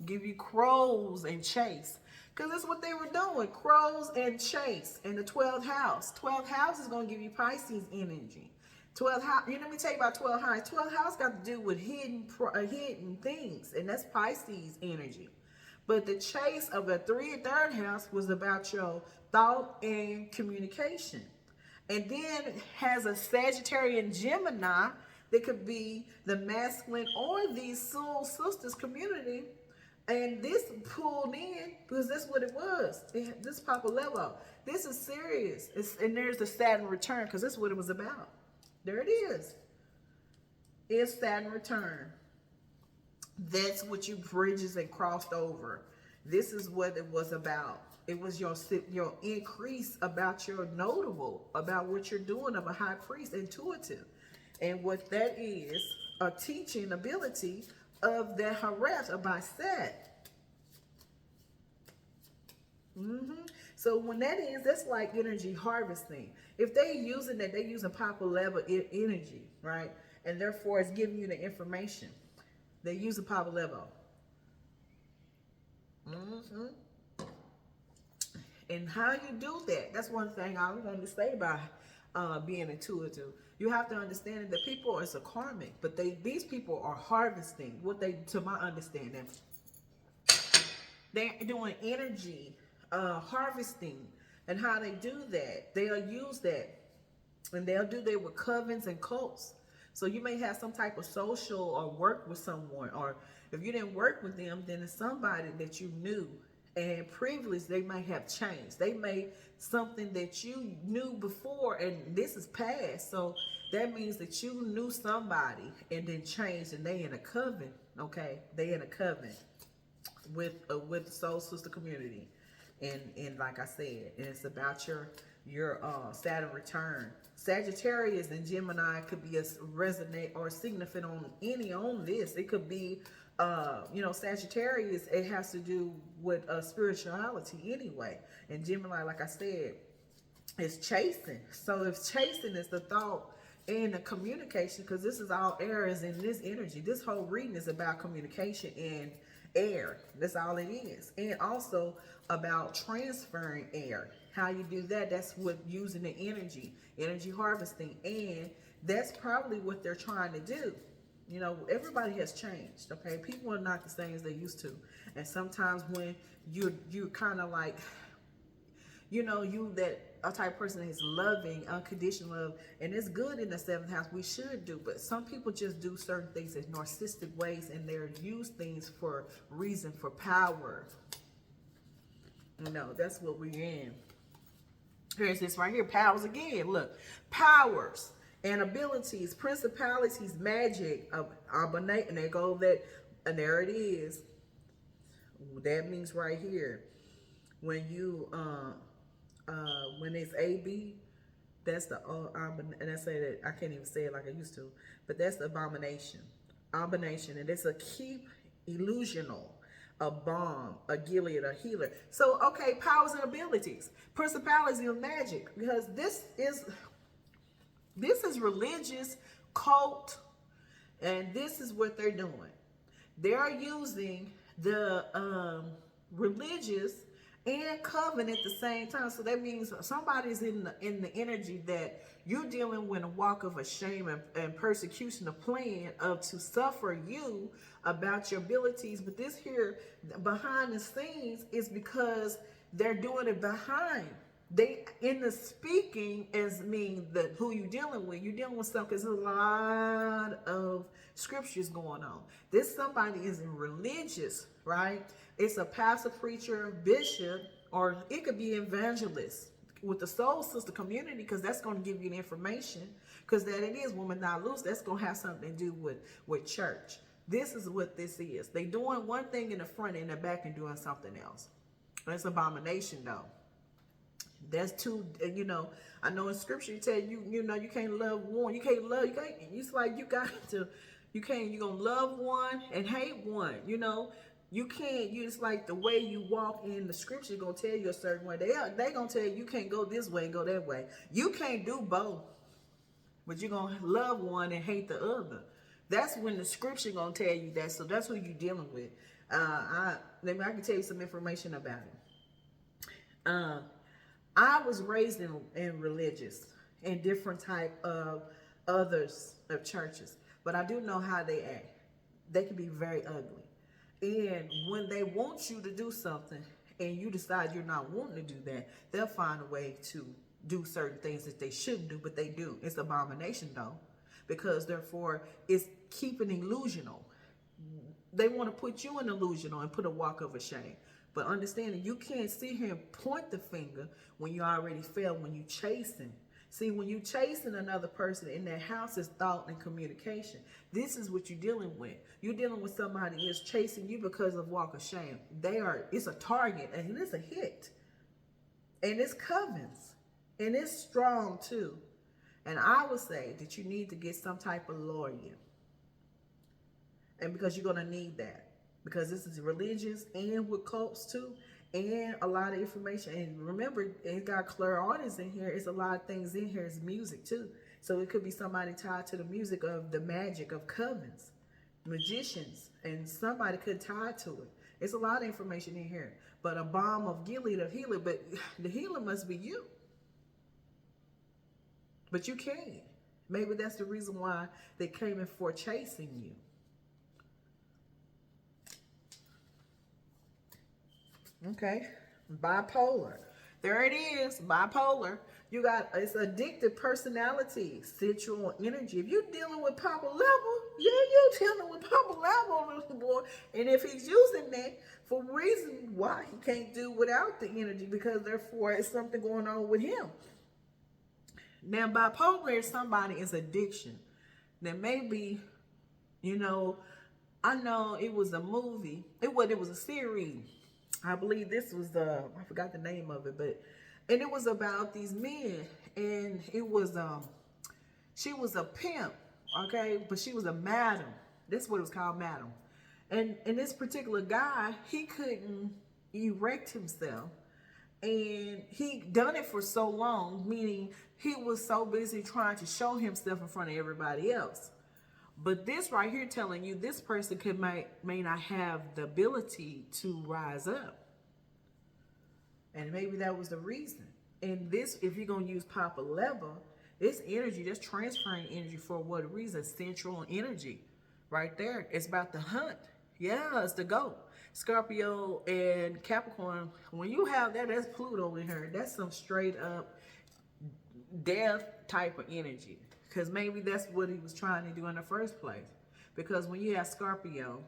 Give you crows and chase. Because that's what they were doing. Crows and chase in the 12th house. 12th house is going to give you Pisces energy. 12th house, let me tell you about 12th house. 12th house got to do with hidden things. And that's Pisces energy. But the chase of the 3 and 3rd house was about your thought and communication. And then it has a Sagittarian Gemini that could be the masculine or the Soul Sisters community. And this pulled in because that's what it was. This Papa Levo. This is serious. And there's the Saturn return because that's what it was about. There it is. It's Saturn return. That's what you bridges and crossed over. This is what it was about. It was your increase about your notable, about what you're doing of a high priest, intuitive. And what that is, a teaching ability of that harass about Sat. So when that is, that's like energy harvesting. If they using that, they using Papa level energy, right? And therefore it's giving you the information. They use a Papa level. And how you do that, that's one thing I was going to say about being intuitive. You have to understand that people is a karmic, but these people are harvesting what they, to my understanding, they're doing energy harvesting. And how they do that, they'll use that, and they'll do that with covens and cults. So you may have some type of social or work with someone, or if you didn't work with them, then it's somebody that you knew. And privilege, they may have changed. They may something that you knew before, and this is past. So that means that you knew somebody and then changed, and they in a coven. Okay, they in a coven with the Soul Sister community, and like I said, and it's about your Saturn return. Sagittarius and Gemini could be a resonate or significant on this. It could be. Sagittarius, it has to do with spirituality anyway. And Gemini, like I said, is chasing. So if chasing is the thought and the communication, because this is all areas in this energy. This whole reading is about communication and air. That's all it is. And also about transferring air. How you do that, that's with using the energy harvesting. And that's probably what they're trying to do. Everybody has changed, okay? People are not the same as they used to. And sometimes when you're kind of like, you that a type of person is loving, unconditional love, and it's good in the 7th house, we should do. But some people just do certain things in narcissistic ways, and they're use things for reason, for power. That's what we're in. Here's this right here, powers again. Look, powers. And abilities, principalities, magic, abominate, and they go that, and there it is. That means right here, when you, when it's AB, that's the, and I say that, I can't even say it like I used to, but that's the abomination, and it's a keep illusional, a bomb, a gilead, a healer. So, okay, powers and abilities, principalities and magic, because this is religious cult, and this is what they're doing. They're using the religious and coven at the same time. So that means somebody's in the energy that you're dealing with, a walk of a shame and persecution, a plan to suffer you about your abilities. But this here behind the scenes is because they're doing it behind They in the speaking as mean that who you dealing with. You're dealing with stuff. There's a lot of scriptures going on. This somebody isn't religious, right? It's a pastor, preacher, bishop, or it could be evangelist with the soul sister community, because that's going to give you the information. Because that it is woman not loose. That's going to have something to do with church. This is what this is. They doing one thing in the front and in the back and doing something else. That's abomination though. That's too, I know in scripture you tell you, you can't love one. It's like you got to, you're going to love one and hate one, You can't, it's like the way you walk in the scripture going to tell you a certain way. They going to tell you can't go this way and go that way. You can't do both, but you're going to love one and hate the other. That's when the scripture going to tell you that. So that's who you're dealing with. I can tell you some information about it. I was raised in religious and different type of others of churches, but I do know how they act. They can be very ugly. And when they want you to do something and you decide you're not wanting to do that, they'll find a way to do certain things that they shouldn't do, but they do. It's abomination though, because therefore it's keeping illusional. They want to put you in illusional and put a walk of a shame. But understanding you can't sit here and point the finger when you already failed, when you chasing. See, when you chasing another person in that house is thought and communication. This is what you're dealing with. You're dealing with somebody who's chasing you because of walk of shame. It's a target and it's a hit. And it's covens. And it's strong too. And I would say that you need to get some type of lawyer. And because you're going to need that. Because this is religious and with cults too, and a lot of information. And remember, it got clairaudience in here. It's a lot of things in here. It's music too. So it could be somebody tied to the music of the magic of covens, magicians, and somebody could tie to it. It's a lot of information in here. But a balm of Gilead of healer, but the healer must be you. But you can't. Maybe that's the reason why they came in for chasing you. Okay, bipolar. There it is, bipolar. You got, it's addictive personality, sensual energy. If you're dealing with Papa level, you're dealing with Papa level, boy. And if he's using that for reason why he can't do without the energy, because therefore it's something going on with him. Now, bipolar is somebody's addiction. Now, maybe, I know it was a movie. It was a series. I believe this was I forgot the name of it, and it was about these men, and it was, she was a pimp, okay, but she was a madam. That's what it was called, madam. And this particular guy, he couldn't erect himself, and he done it for so long, meaning he was so busy trying to show himself in front of everybody else. But this right here telling you this person may not have the ability to rise up. And maybe that was the reason. And this, if you're going to use Papa level, it's energy, that's transferring energy for what reason? Central energy. Right there. It's about the hunt. Yeah, it's the goat. Scorpio and Capricorn, when you have that, that's Pluto in here. That's some straight up death type of energy. Because maybe that's what he was trying to do in the first place. Because when you have Scorpio,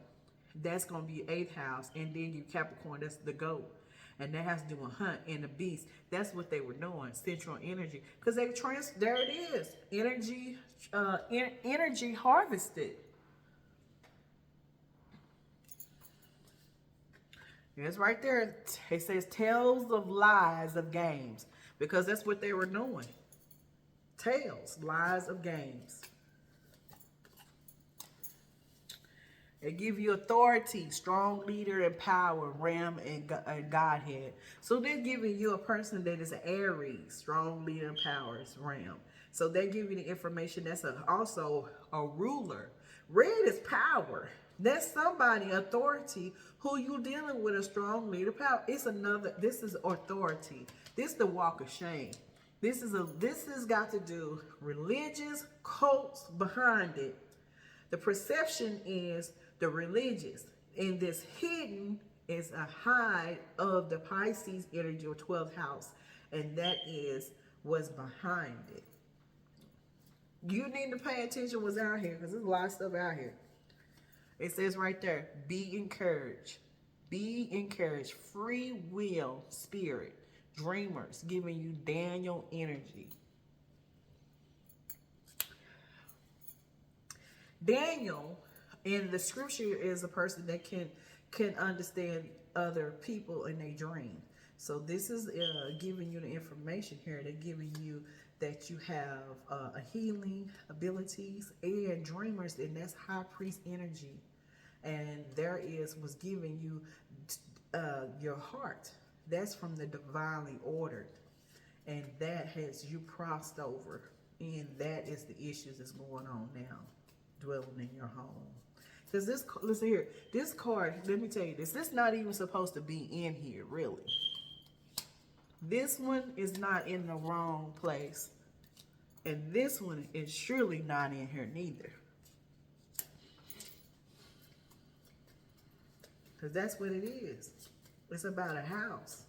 that's going to be 8th house. And then you Capricorn, that's the goat. And that has to do with hunt and the beast. That's what they were doing, central energy. Because there it is. Energy harvested. It's right there. It says tales of lies of games. Because that's what they were doing. Tales, lies of games. They give you authority, strong leader and power, ram and Godhead. So they're giving you a person that is an Aries, strong leader and powers, ram. So they give you the information that's also a ruler. Red is power. That's somebody, authority, who you dealing with, a strong leader, power. This is authority. This is the walk of shame. This has got to do religious cults behind it. The perception is the religious, and this hidden is a hide of the Pisces energy or 12th house, And that is what's behind it. You need to pay attention what's out here, because there's a lot of stuff out here. It says right there, be encouraged. Be encouraged. Free will spirit. Dreamers, giving you Daniel energy. Daniel in the scripture is a person that can understand other people in their dream. So this is giving you the information here. They're giving you that you have a healing abilities and dreamers, and that's high priest energy. And was giving you your heart. That's from the divinely ordered, and that has you crossed over, and that is the issues that's going on now, dwelling in your home. Because this, listen here, this card, let me tell you this is not even supposed to be in here, really. This one is not in the wrong place, and this one is surely not in here neither. Because that's what it is. It's about a house.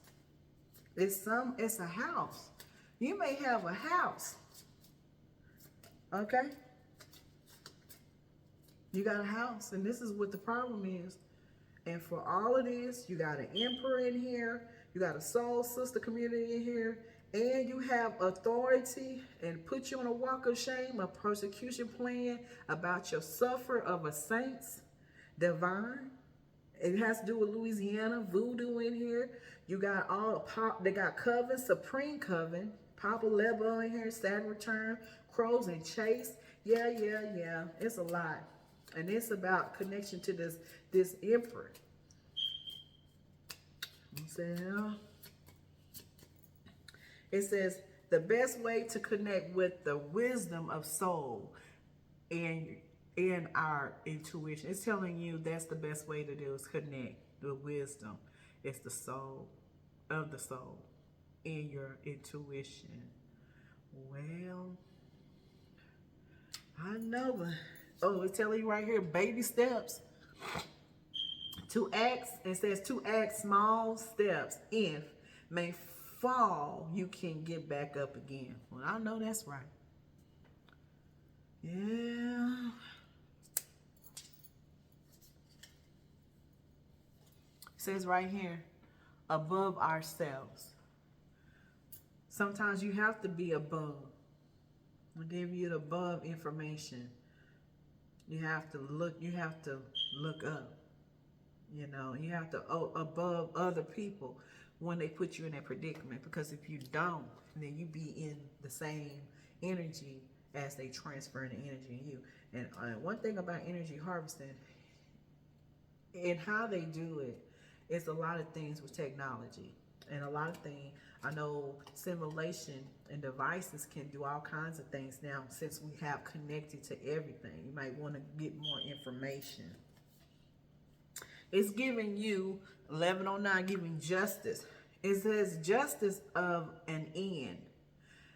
It's a house. You may have a house. Okay? You got a house, and this is what the problem is. And for all of this, you got an emperor in here, you got a soul sister community in here, and you have authority and put you on a walk of shame, a persecution plan about your suffer of a saints, divine. It has to do with Louisiana, voodoo in here. You got they got coven, supreme coven, Papa Lebo in here, Saturn return, crows and chase. Yeah. It's a lot. And it's about connection to this emperor. It says the best way to connect with the wisdom of soul and our intuition. It's telling you that's the best way to do is connect the wisdom. It's the soul of the soul in your intuition. Well, I know, but it's telling you right here, baby steps. It says to act small steps. If may fall, you can get back up again. Well, I know that's right. Yeah. It says right here, above ourselves. Sometimes you have to be above. I'll give you the above information. You have to look up. You know, you have to above other people when they put you in that predicament. Because if you don't, then you be in the same energy as they transfer the energy in you. And one thing about energy harvesting and how they do it is a lot of things with technology. And a lot of things, I know simulation and devices can do all kinds of things now since we have connected to everything. You might want to get more information. It's giving you, 1109, giving justice. It says justice of an end.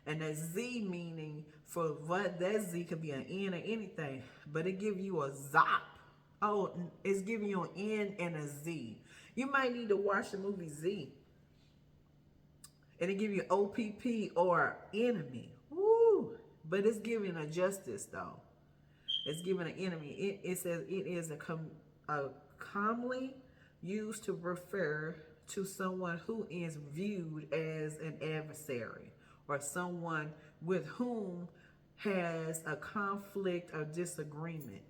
And that Z meaning for what that Z could be an N or anything. But it give you a zop. Oh, it's giving you an N and a Z. You might need to watch the movie Z. And it give you OPP or enemy. Woo! But it's giving a justice though. It's giving an enemy. It says it is a commonly used to refer to someone who is viewed as an adversary or someone with whom has a conflict or disagreement.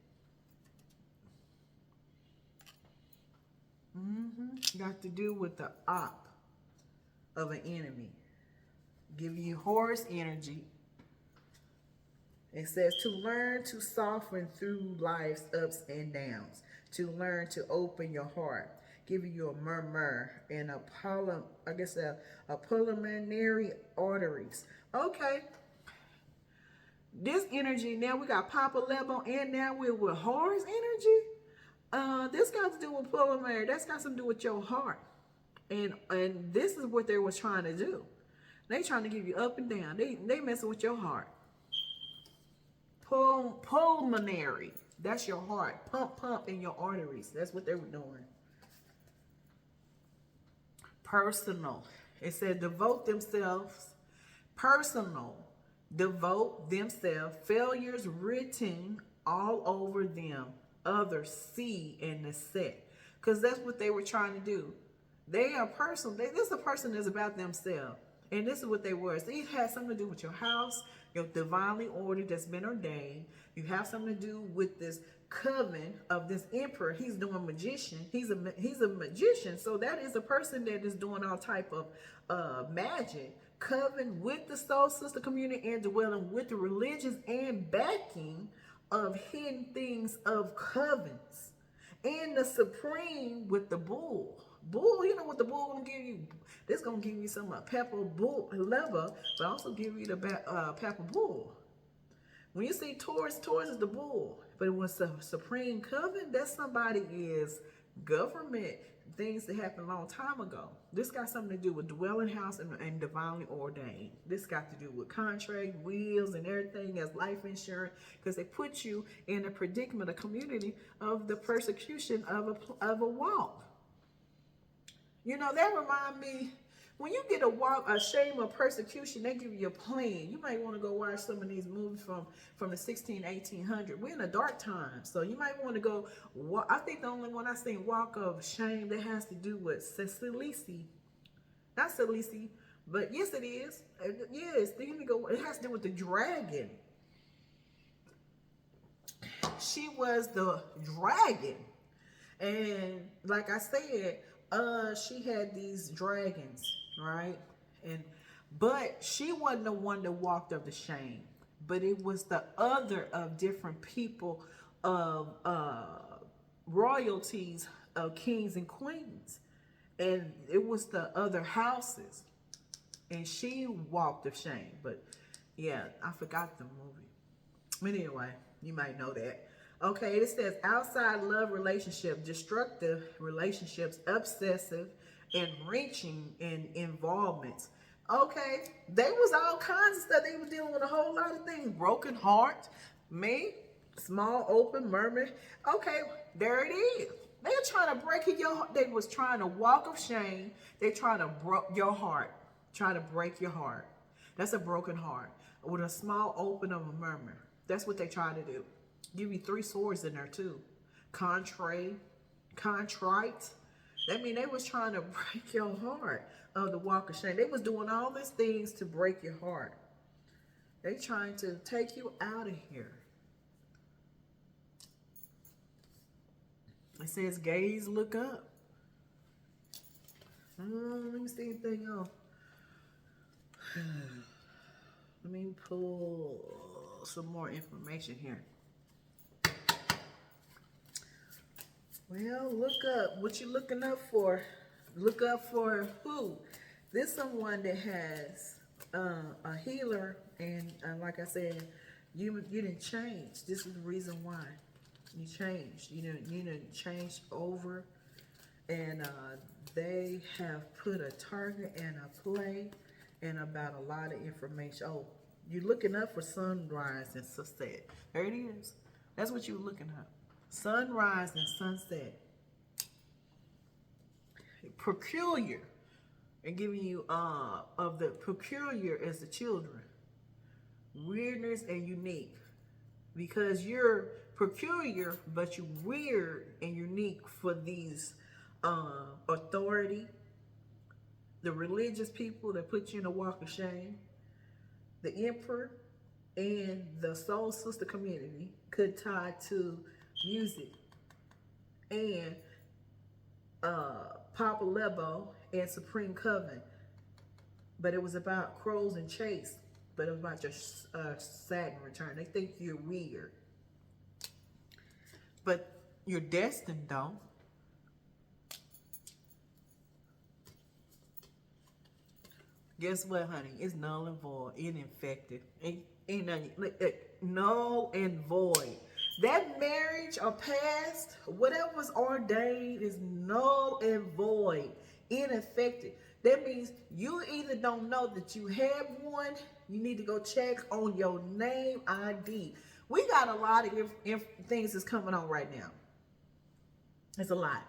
Got to do with the op of an enemy. Giving you Horus energy. It says to learn to soften through life's ups and downs. To learn to open your heart. Giving you a murmur and a pulmonary arteries. Okay. This energy, now we got Papa Lebo and now we're with Horus energy. This got to do with pulmonary. That's got something to do with your heart. And this is what they was trying to do. They trying to give you up and down. They messing with your heart. Pulmonary. That's your heart. Pump in your arteries. That's what they were doing. Personal. It said devote themselves, failures written all over them, others see and accept. Because that's what they were trying to do. They are personal. This is a person that's about themselves. And this is what they were. So it has something to do with your house, your divinely ordered that's been ordained. You have something to do with this coven of this emperor. He's doing magician. He's a magician. So that is a person that is doing all type of magic. Coven with the soul sister community and dwelling with the religions and backing of hidden things of covens. And the supreme with the bull. Bull, you know what the bull gonna give you? This gonna give you some pepper bull leather, but also give you the pepper bull. When you see Taurus is the bull. But it was a supreme coven, that somebody is government, things that happened a long time ago. This got something to do with dwelling house and divinely ordained. This got to do with contract, wills, and everything as life insurance, because they put you in a predicament, a community of the persecution of a walk. You know, that remind me, when you get a shame of persecution, they give you a plan. You might want to go watch some of these movies from the 1800s. We're in a dark time, so you might want to go. I think the only one I seen walk of shame that has to do with Cecily. Not Cecily, but yes, it is. Yes, then you go. It has to do with the dragon. She was the dragon, and like I said, she had these dragons, right? But she wasn't the one that walked of the shame, but it was the other of different people of royalties of kings and queens, and it was the other houses, and she walked of shame. But yeah, I forgot the movie. But anyway, you might know that. Okay, it says outside love relationship, destructive relationships, obsessive, enriching in involvements. Okay, they was all kinds of stuff. They was dealing with a whole lot of things. Broken heart, small open murmur. Okay, there it is. They're trying to break your heart. They was trying to walk of shame. They trying to break your heart. Trying to break your heart. That's a broken heart. With a small open of a murmur. That's what they try to do. Give you 3 swords in there too. Contrite. That mean they was trying to break your heart of the walk of shame. They was doing all these things to break your heart. They trying to take you out of here. It says gaze, look up. Let me see anything else. Let me pull some more information here. Well, look up. What you looking up for? Look up for who? This someone that has a healer, and like I said, you didn't change. This is the reason why you changed. You didn't change over, and they have put a target and a play, and about a lot of information. Oh, you're looking up for sunrise and sunset. There it is. That's what you're looking up. Sunrise and sunset. Peculiar. And giving you of the peculiar as the children. Weirdness and unique. Because you're peculiar, but you're weird and unique for these authority. The religious people that put you in a walk of shame. The emperor and the soul sister community could tie to music and Papa Lebo and Supreme Coven, but it was about crows and chase, but it was about your Saturn return. They think you're weird, but you're destined though. Guess what, honey? It's null and void. It infected. Ain't nothing. Null and void. That marriage or past, whatever was ordained is null and void, ineffective. That means you either don't know that you have one, you need to go check on your name ID. We got a lot of things that's coming on right now. It's a lot.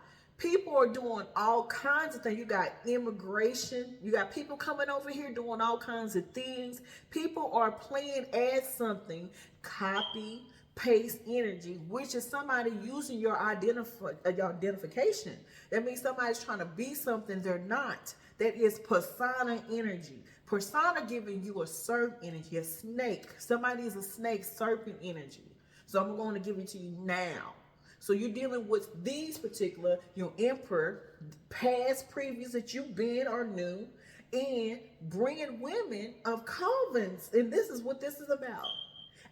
People are doing all kinds of things. You got immigration. You got people coming over here doing all kinds of things. People are playing as something, copy, paste energy, which is somebody using your identification. That means somebody's trying to be something they're not. That is persona energy. Persona giving you a serpent energy, a snake. Somebody is a snake, serpent energy. So I'm going to give it to you now. So you're dealing with these particular, your emperor, past, previous that you've been or knew, and bringing women of covens. And this is what this is about.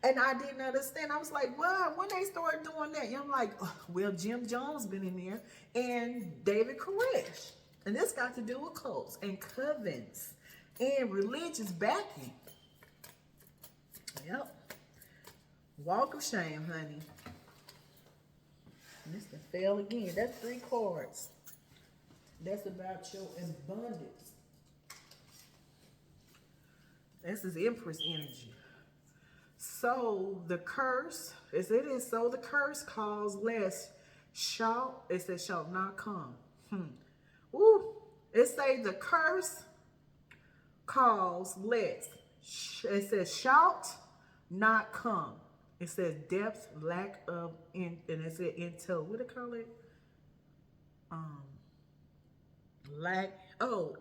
And I didn't understand. I was like, well, when they started doing that, and I'm like, oh, well, Jim Jones been in there, and David Koresh. And this got to do with cults and covens and religious backing. Yep. Walk of shame, honey. And this can fail again. That's 3 cards. That's about your abundance. This is Empress energy. So the curse, as it is, so the curse calls less shall, it says shall not come. Ooh, it say the curse calls less. It says shout, not come. It says depth, lack of, and it said intel. What do they call it?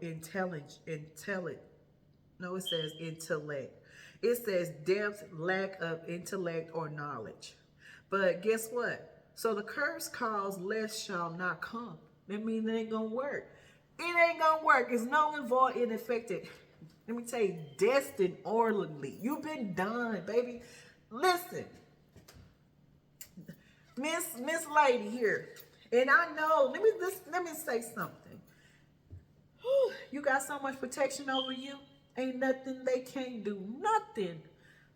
Intellect. No, it says intellect. It says depth, lack of intellect or knowledge. But guess what? So the curse calls less shall not come. That means it ain't gonna work. It ain't gonna work. It's null and void, ineffective. Let me tell you, destined orderly. You've been done, baby. Listen, Miss Lady here, and I know. Let me say something. You got so much protection over you. Ain't nothing they can't do. Nothing.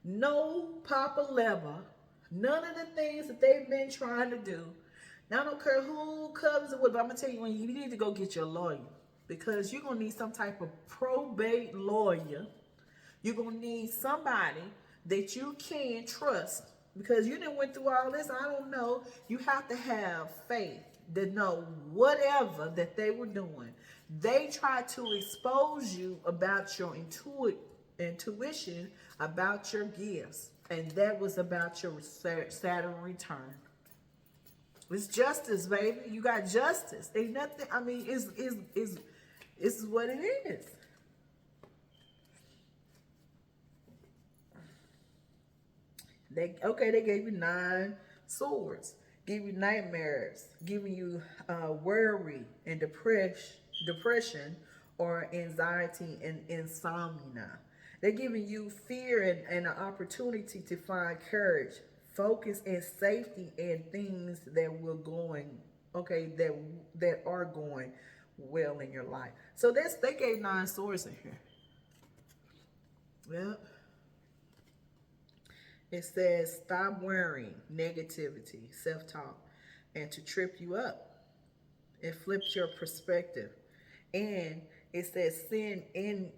No Papa Lever. None of the things that they've been trying to do. Now I don't care who comes with, but I'm gonna tell you when you need to go get your lawyer, because you're gonna need some type of probate lawyer. You're gonna need somebody that you can trust, because you didn't went through all this. I don't know. You have to have faith to know whatever that they were doing. They tried to expose you about your intuition, about your gifts, and that was about your Saturn return. It's justice, baby. You got justice. Ain't nothing. I mean, it's what it is. They gave you 9 swords, give you nightmares, giving you worry and depression or anxiety and insomnia. They're giving you fear and an opportunity to find courage, focus, and safety in things that will going, that are going well in your life. So they gave 9 swords in here. Yep. It says stop worrying, negativity, self-talk, and to trip you up. It flips your perspective. And it says send in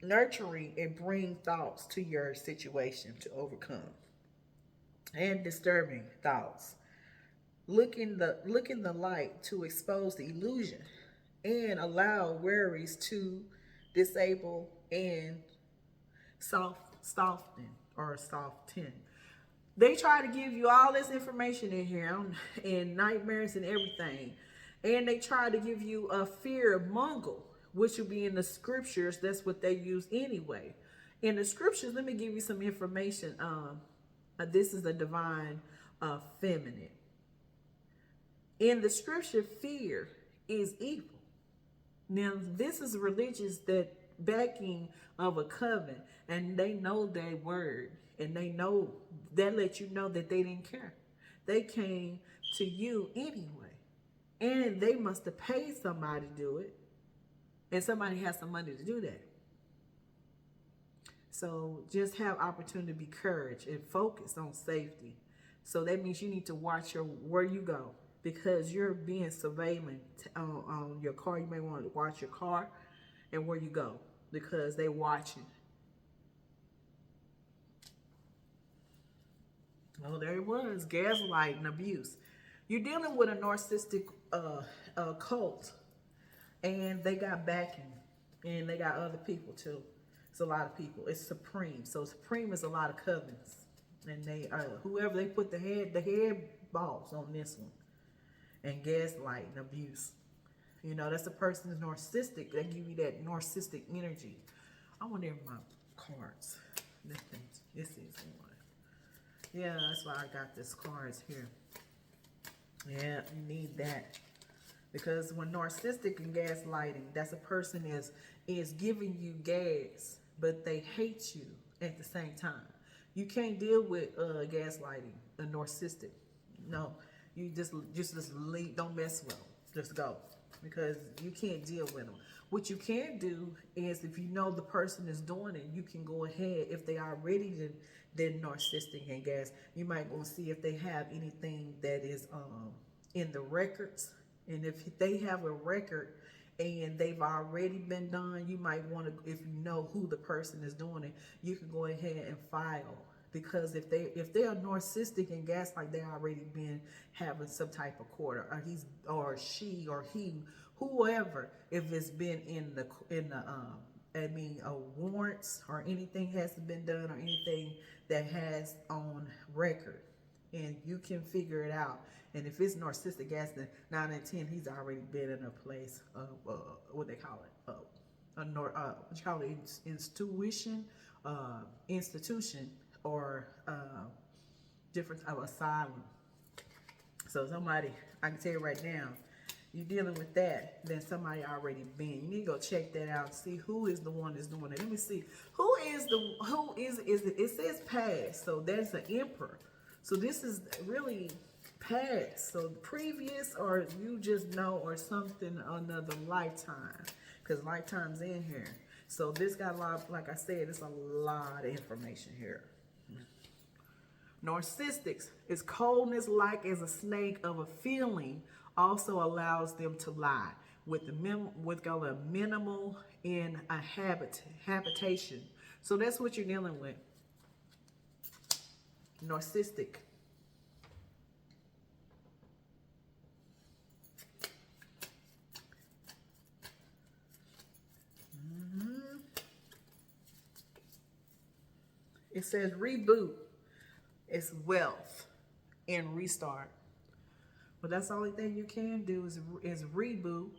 nurturing and bring thoughts to your situation to overcome. And disturbing thoughts. Look in the light to expose the illusion and allow worries to disable and soften. They try to give you all this information in here and nightmares and everything. And they try to give you a fear mongle, which will be in the scriptures. That's what they use anyway. In the scriptures, let me give you some information. This is the divine feminine. In the scripture, fear is evil. Now, this is religious that backing of a coven, and they know their word, and they know that let you know that they didn't care. They came to you anyway, and they must have paid somebody to do it, and somebody has some money to do that. So just have opportunity to be courage and focus on safety. So that means you need to watch where you go, because you're being surveilled on your car. You may want to watch your car and where you go, because they watching. Oh, there it was, gaslight and abuse. You're dealing with a narcissistic cult, and they got backing, and they got other people too. It's a lot of people. It's Supreme. So Supreme is a lot of covens, and they whoever they put the head boss on this one, and gaslight and abuse. You know, that's a person that's narcissistic. They give you that narcissistic energy. I wonder if my cards. This is one. Yeah, that's why I got this cards here. Yeah, you need that. Because when narcissistic and gaslighting, that's a person is giving you gas, but they hate you at the same time. You can't deal with gaslighting, a narcissistic. No, you just leave. Don't mess with them. Just go, because you can't deal with them. What you can do is, if you know the person is doing it, you can go ahead. If they already then narcissistic and gas, you might go see if they have anything that is in the records. And if they have a record and they've already been done, you might want to, if you know who the person is doing it, you can go ahead and file. Because if they are narcissistic and gaslight, they already been having some type of court, or he's or she or he, whoever, if it's been in the warrants or anything hasn't been done, or anything that has on record, and you can figure it out. And if it's narcissistic gas, then 9 and 10, he's already been in a place of what they call it, institution, or different of asylum. So somebody, I can tell you right now, you're dealing with that, then somebody already been. You need to go check that out, see who is the one that's doing it. Let me see who is it says past, so there's an emperor. So this is really past. So previous, or you just know, or something, another lifetime, because lifetime's in here. So this got a lot, like I said, it's a lot of information here. Narcissistics is coldness like as a snake of a feeling, also allows them to lie with a minimal in a habitation. So that's what you're dealing with. Narcissistic. It says reboot. It's wealth and restart. But that's the only thing you can do is reboot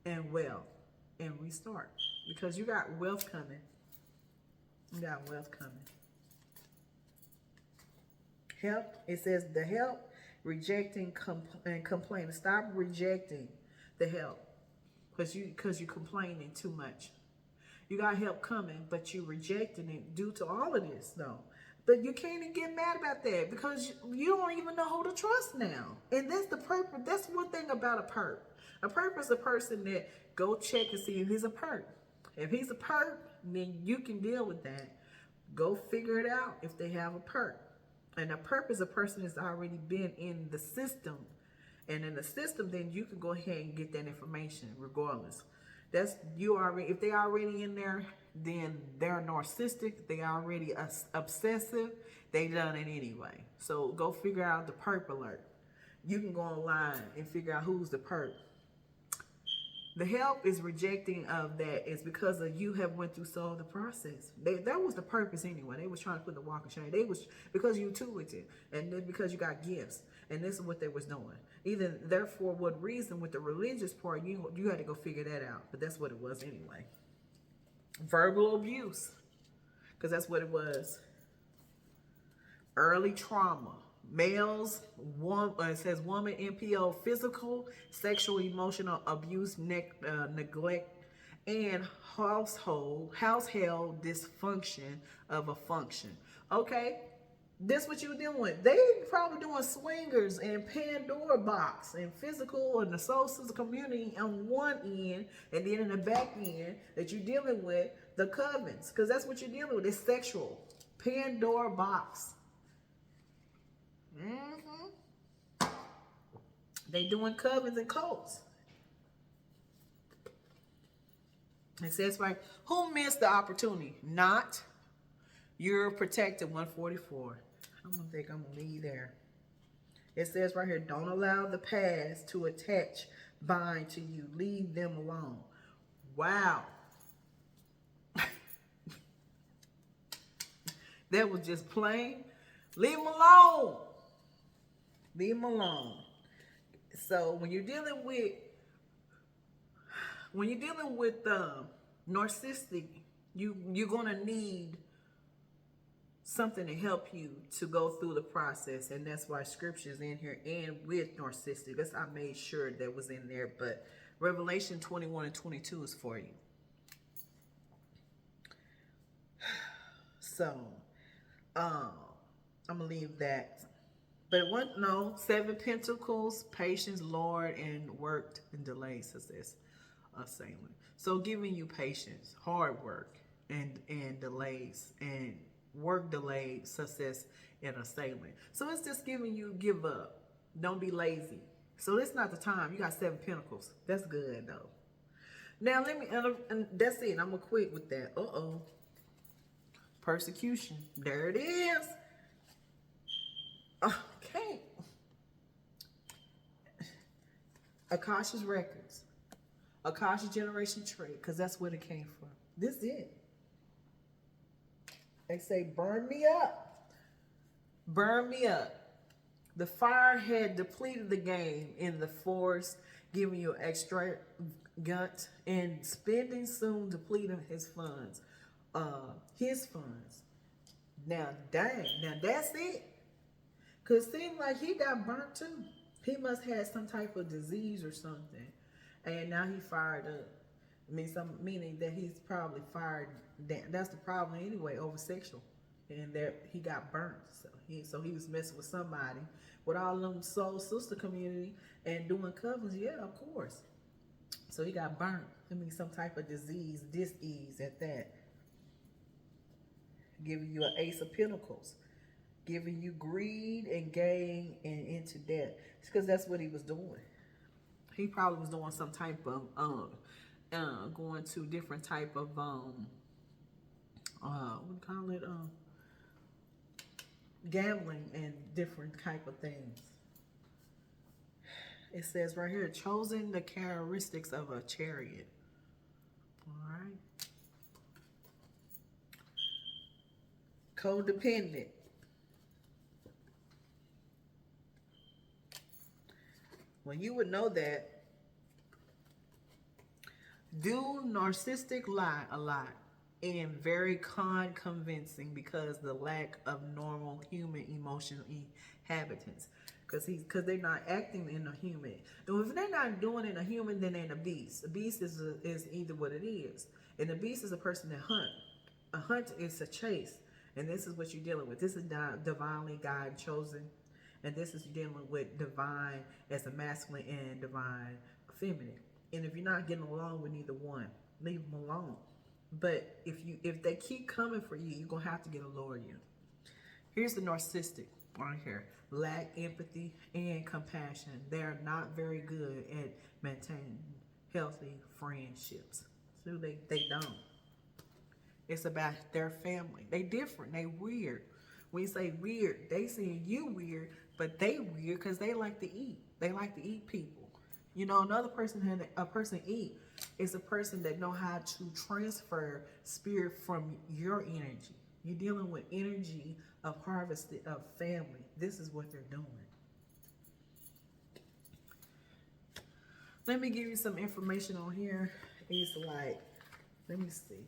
and wealth and restart. Because you got wealth coming. You got wealth coming. Help. It says the help, rejecting and complaining. Stop rejecting the help. Because you're complaining too much. You got help coming, but you're rejecting it due to all of this, though. But you can't even get mad about that, because you don't even know who to trust now. And that's the purpose. That's one thing about a perp. A perp is a person that go check and see if he's a perp. If he's a perp, then you can deal with that. Go figure it out if they have a perp. And a perp is a person that's already been in the system. And in the system, then you can go ahead and get that information regardless. That's you already. If they already in there, then they're narcissistic. They already obsessive. They done it anyway. So go figure out the perp alert. You can go online and figure out who's the perp. The help is rejecting of that is because of you have went through so the process. That was the purpose anyway. They was trying to put the walk of shame. They was because you too with it, and then because you got gifts, and this is what they was doing. Either therefore, what reason with the religious part, you had to go figure that out. But that's what it was anyway. Verbal abuse, because that's what it was. Early trauma. Males, it says woman, NPO, physical, sexual, emotional abuse, neglect, and household dysfunction of a function. Okay, this what you dealing with. They probably doing swingers and Pandora box and physical and the soul sister community on one end, and then in the back end that you're dealing with the covens, because that's what you're dealing with. It's sexual. Pandora box. They doing covens and cults. It says right, who missed the opportunity? Not. You're protected. 144. I don't think I'm gonna leave there. It says right here, don't allow the past to attach, bind to you. Leave them alone. Wow. That was just plain. Leave them alone. Leave them alone. So when you're dealing with narcissistic, you're gonna need something to help you to go through the process, and that's why scripture's in here. And with narcissistic, that's, I made sure that was in there, but Revelation 21 and 22 is for you. So I'm gonna leave that. But what? No, 7 pentacles, patience, Lord, and worked and delayed success, assailant. So giving you patience, hard work, and delays, and work delayed, success, and assailant. So it's just giving you give up. Don't be lazy. So it's not the time. You got 7 pentacles. That's good though. Now let me, and that's it. I'm gonna quit with that. Persecution. There it is. Okay. Akasha's records. Akasha generation tree, because that's where it came from. This is it. They say, burn me up. Burn me up. The fire had depleted the game in the forest, giving you extra gut, and spending soon depleting his funds. Now, dang. Now, that's it. Because it seems like he got burnt too. He must have had some type of disease or something. And now he fired up. Meaning that he's probably fired. That's the problem anyway, over sexual. And that he got burnt. So he was messing with somebody. With all them soul sister community and doing covens. Yeah, of course. So he got burnt. Some type of disease, dis-ease at that. Giving you an Ace of Pentacles. Giving you greed and gain and into debt. It's because that's what he was doing. He probably was doing some type of going to different type of what do you call it, gambling and different type of things. It says right here, chosen the characteristics of a chariot. All right. Codependent. Well, you would know that. Do narcissistic lie a lot and very convincing because the lack of normal human emotional inhabitants. Because they're not acting in a human. And if they're not doing it in a human, then they're in a beast. A beast is either what it is. And a beast is a person that hunt. A hunt is a chase. And this is what you're dealing with. This is divinely God chosen. And this is dealing with divine as a masculine and divine feminine. And if you're not getting along with neither one, leave them alone. But if they keep coming for you, you're going to have to get a lower you. Here's the narcissistic right here. Lack empathy and compassion. They are not very good at maintaining healthy friendships. So they don't. It's about their family. They different. They weird. When you say weird, they saying you weird, but they weird because they like to eat. They like to eat people. You know, another person, a person eat is a person that know how to transfer spirit from your energy. You're dealing with energy of harvested of family. This is what they're doing. Let me give you some information on here. It's like, let me see.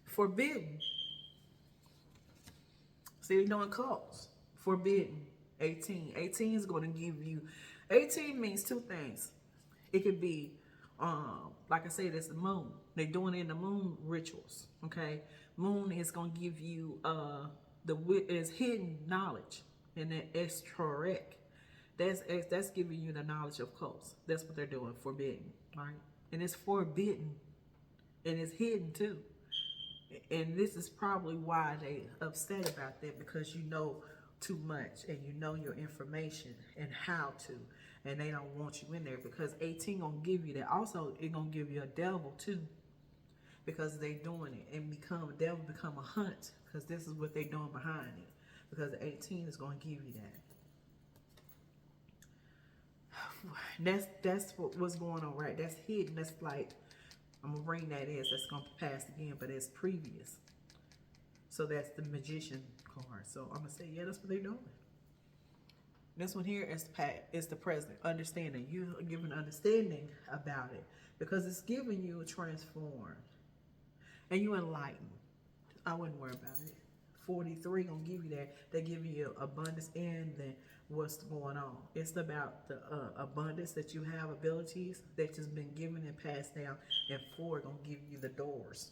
Forbidden. See, they're doing cults. Forbidden. 18. 18 is going to give you, 18 means two things. It could be, like I said, it's the moon. They're doing it in the moon rituals. Okay. Moon is going to give you is hidden knowledge. And that extract. That's giving you the knowledge of cults. That's what they're doing. Forbidden. Right. And it's forbidden. And it's hidden too. And this is probably why they upset about that, because you know too much and you know your information and how to, and they don't want you in there, because 18 gonna give you that. Also, it gonna give you a devil too, because they doing it, and become a devil, become a hunt, because this is what they doing behind it, because 18 is gonna give you that. That's what's going on, right? That's hidden. That's like, I'm gonna bring that in. That's gonna pass again, but it's previous. So that's the magician card. So I'm gonna say, yeah, that's what they're doing. This one here is the present. Understanding. You give an understanding about it, because it's giving you a transform. And you enlightened. I wouldn't worry about it. 43 gonna give you that. They give you abundance and then what's going on. It's about the abundance that you have, abilities that just been given and passed down. And 4 gonna give you the doors.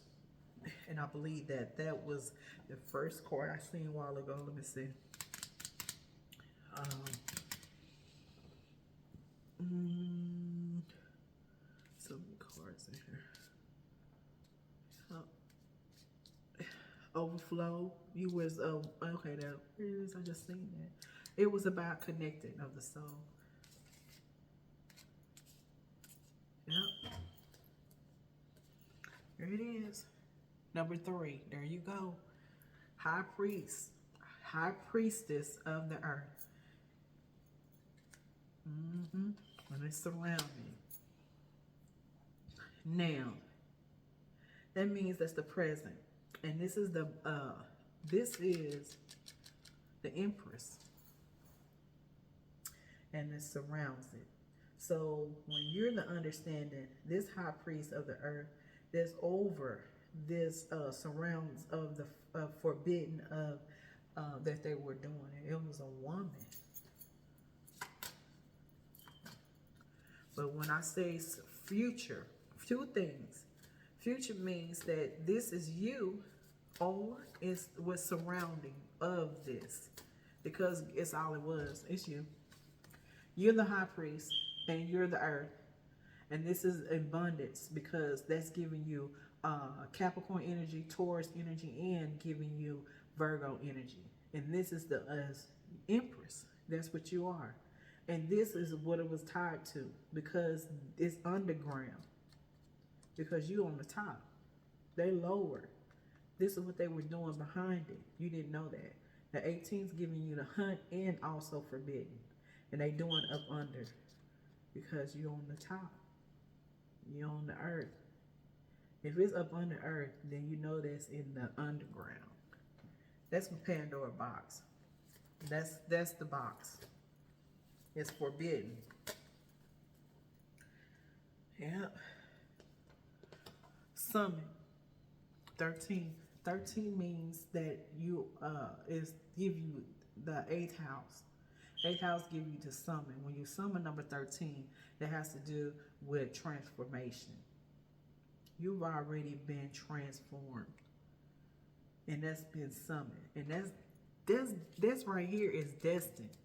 And I believe that was the first card I seen a while ago. Let me see. So many cards in here. Overflow. You was okay. That is. I just seen that. It was about connecting of the soul. Yep. There it is. Number 3. There you go. High priest. High priestess of the earth. And it's surrounding. Now, that means that's the present. And this is the Empress. And it surrounds it. So when you're the understanding, this high priest of the earth, there's over this surrounds of the forbidden of that they were doing. It was a woman. But when I say future, 2 things. Future means that this is you, or it's what's surrounding of this, because it's all it was. It's you. You're the high priest, and you're the earth, and this is abundance, because that's giving you Capricorn energy, Taurus energy, and giving you Virgo energy. And this is the Empress. That's what you are. And this is what it was tied to, because it's underground. Because you on the top. They lower. This is what they were doing behind it. You didn't know that. The 18's giving you the hunt and also forbidden. And they doing up under, because you're on the top. You're on the earth. If it's up under earth, then you know that's in the underground. That's the Pandora box. That's the box. It's forbidden. Yep. Summon. 13. 13 means that you give you the 8th house. 8th house give you to summon. When you summon number 13, it has to do with transformation. You've already been transformed, and that's been summoned. And that's right here is destined.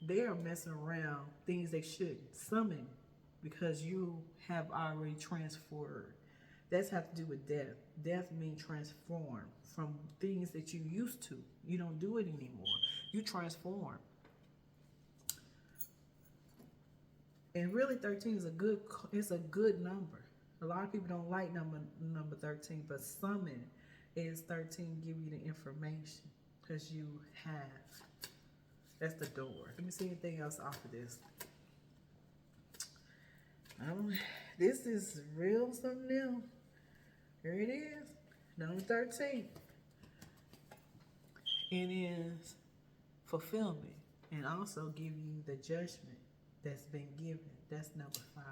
They are messing around things they shouldn't. Summon, because you have already transferred. That's have to do with death. Death means transform from things that you used to. You don't do it anymore. You transform. And really 13 is a good number. A lot of people don't like number 13, but summon is 13, give you the information, because you have. That's the door. Let me see anything else off of this. This is real something new. Here it is. Number 13. It is fulfillment, and also give you the judgment that's been given. That's number 5.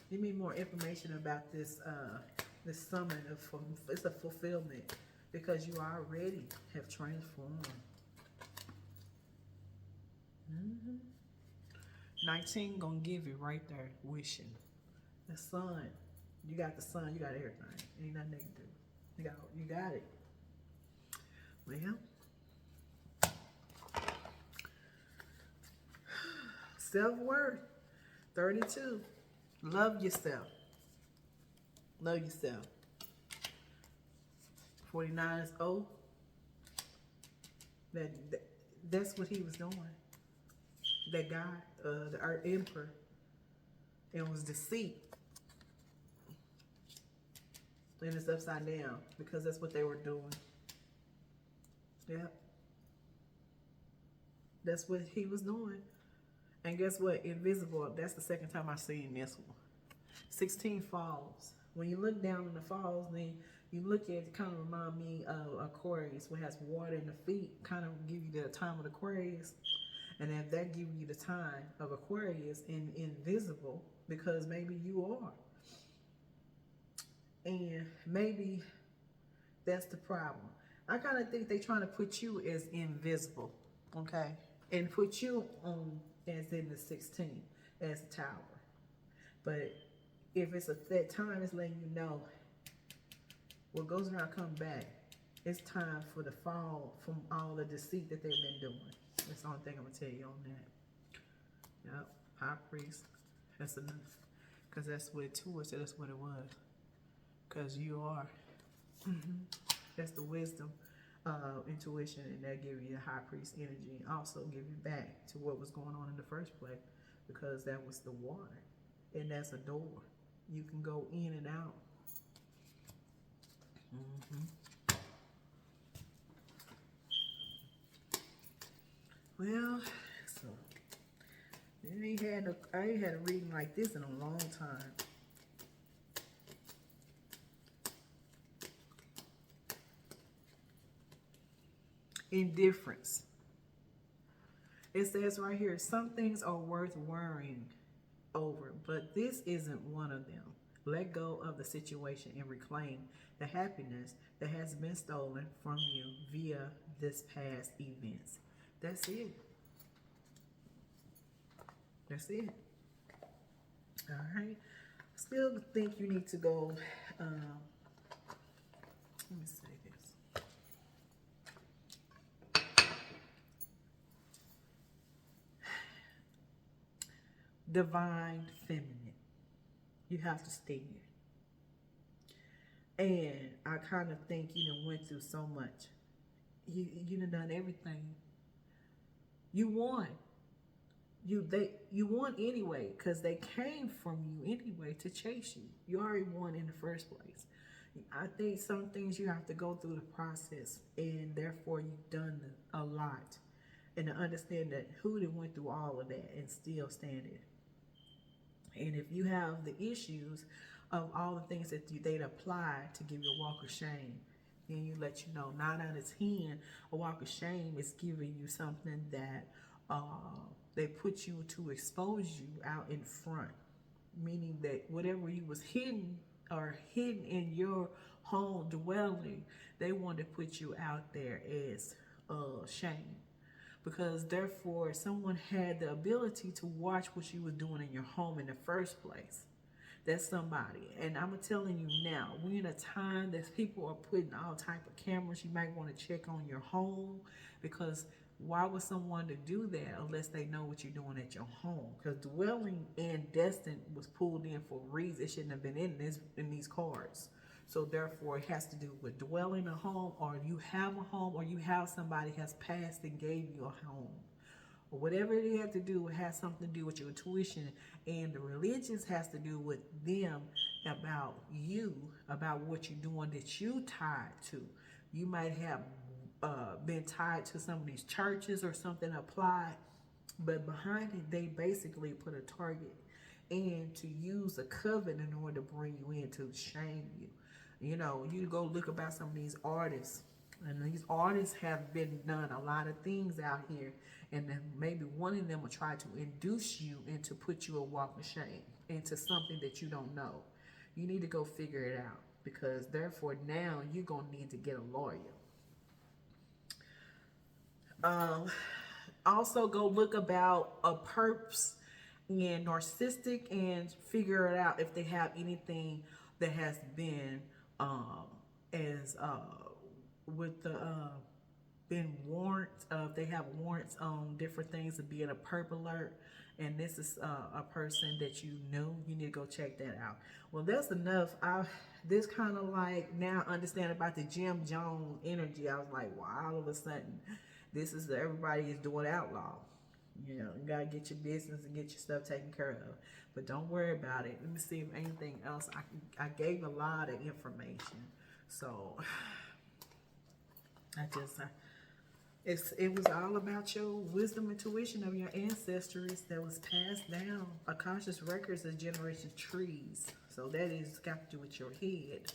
Give me more information about this this summon of it's a fulfillment, because you already have transformed. 19 gonna give you right there, wishing. The sun. You got the sun, you got everything. Ain't nothing they can do. You got it. Well, self-worth, 32. Love yourself. Love yourself. 49 is old. That's what he was doing. That guy, our emperor, it was deceit. And it's upside down because that's what they were doing. Yep. That's what he was doing. And guess what? Invisible, that's the second time I've seen this one. 16 falls. When you look down in the falls, then you look at it, kind of remind me of Aquarius, which has water in the feet, kind of give you the time of Aquarius. And if that gives you the time of Aquarius in invisible, because maybe you are. And maybe that's the problem. I kind of think they're trying to put you as invisible, okay? And put you on as in the 16, as the tower. But if it's at that time, it's letting you know what goes around come back. It's time for the fall from all the deceit that they've been doing. That's the only thing I'm going to tell you on that. Yep, high priest. That's enough. Because that's what it was. That's what it was. Because you are. That's the wisdom, intuition, and that give you the high priest energy. And also give you back to what was going on in the first place. Because that was the water. And that's a door. You can go in and out. Well, so I ain't had a reading like this in a long time. Indifference. It says right here, some things are worth worrying over, but this isn't one of them. Let go of the situation and reclaim the happiness that has been stolen from you via this past events. That's it. That's it. All right. Still think you need to go. Let me say this. Divine feminine. You have to stay here. And I kind of think you done went through so much. You done done everything. You won. You won anyway, because they came from you anyway to chase you. You already won in the first place. I think some things you have to go through the process, and therefore you've done a lot. And to understand that hoodoo went through all of that and still standing. And if you have the issues of all the things that they'd apply to give you a walk of shame, then you let you know 9 out of 10, a walk of shame is giving you something that they put you to expose you out in front, meaning that whatever you was hidden or hidden in your home dwelling, they want to put you out there as shame. Because therefore, someone had the ability to watch what you were doing in your home in the first place. That's somebody. And I'm telling you now, we're in a time that people are putting all type of cameras. You might want to check on your home, because why would someone to do that unless they know what you're doing at your home? Because dwelling and destined was pulled in for a reason. It shouldn't have been in these cards. So therefore, it has to do with dwelling a home, or you have a home, or you have somebody has passed and gave you a home. Or whatever it has to do, it has something to do with your intuition. And the religions has to do with them, about you, about what you're doing that you tied to. You might have been tied to some of these churches or something applied, but behind it, they basically put a target and to use a covenant in order to bring you in, to shame you. You know, you go look about some of these artists, and these artists have been done a lot of things out here, and then maybe one of them will try to induce you and to put you a walk of shame into something that you don't know. You need to go figure it out, because therefore now you're going to need to get a lawyer. Also go look about a perps and narcissistic and figure it out if they have anything that has been as with the been warned of, they have warrants on different things of being a perp alert, and this is a person that you know, you need to go check that out. Well, that's enough. This kind of like now understand about the Jim Jones energy. I was like, wow, all of a sudden, this is everybody is doing outlaw. You know, you gotta get your business and get your stuff taken care of. But don't worry about it. Let me see if anything else. I gave a lot of information, so it was all about your wisdom and tuition of your ancestors that was passed down. Akasha's records of generation trees. So that is got to do with your head.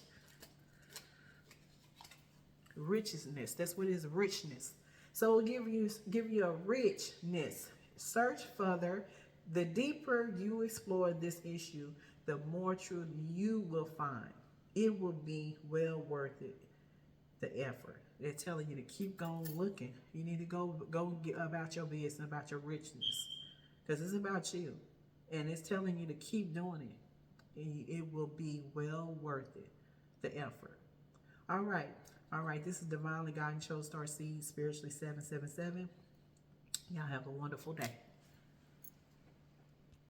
Richness. That's what is richness. So it'll give you a richness. Search further. The deeper you explore this issue, the more truth you will find. It will be well worth it, the effort. They're telling you to keep going looking. You need to go get about your business, about your richness, because it's about you, and it's telling you to keep doing it. And it will be well worth it, the effort. All right. This is Divinely Guided Show Star Seed, spiritually 777. Y'all have a wonderful day.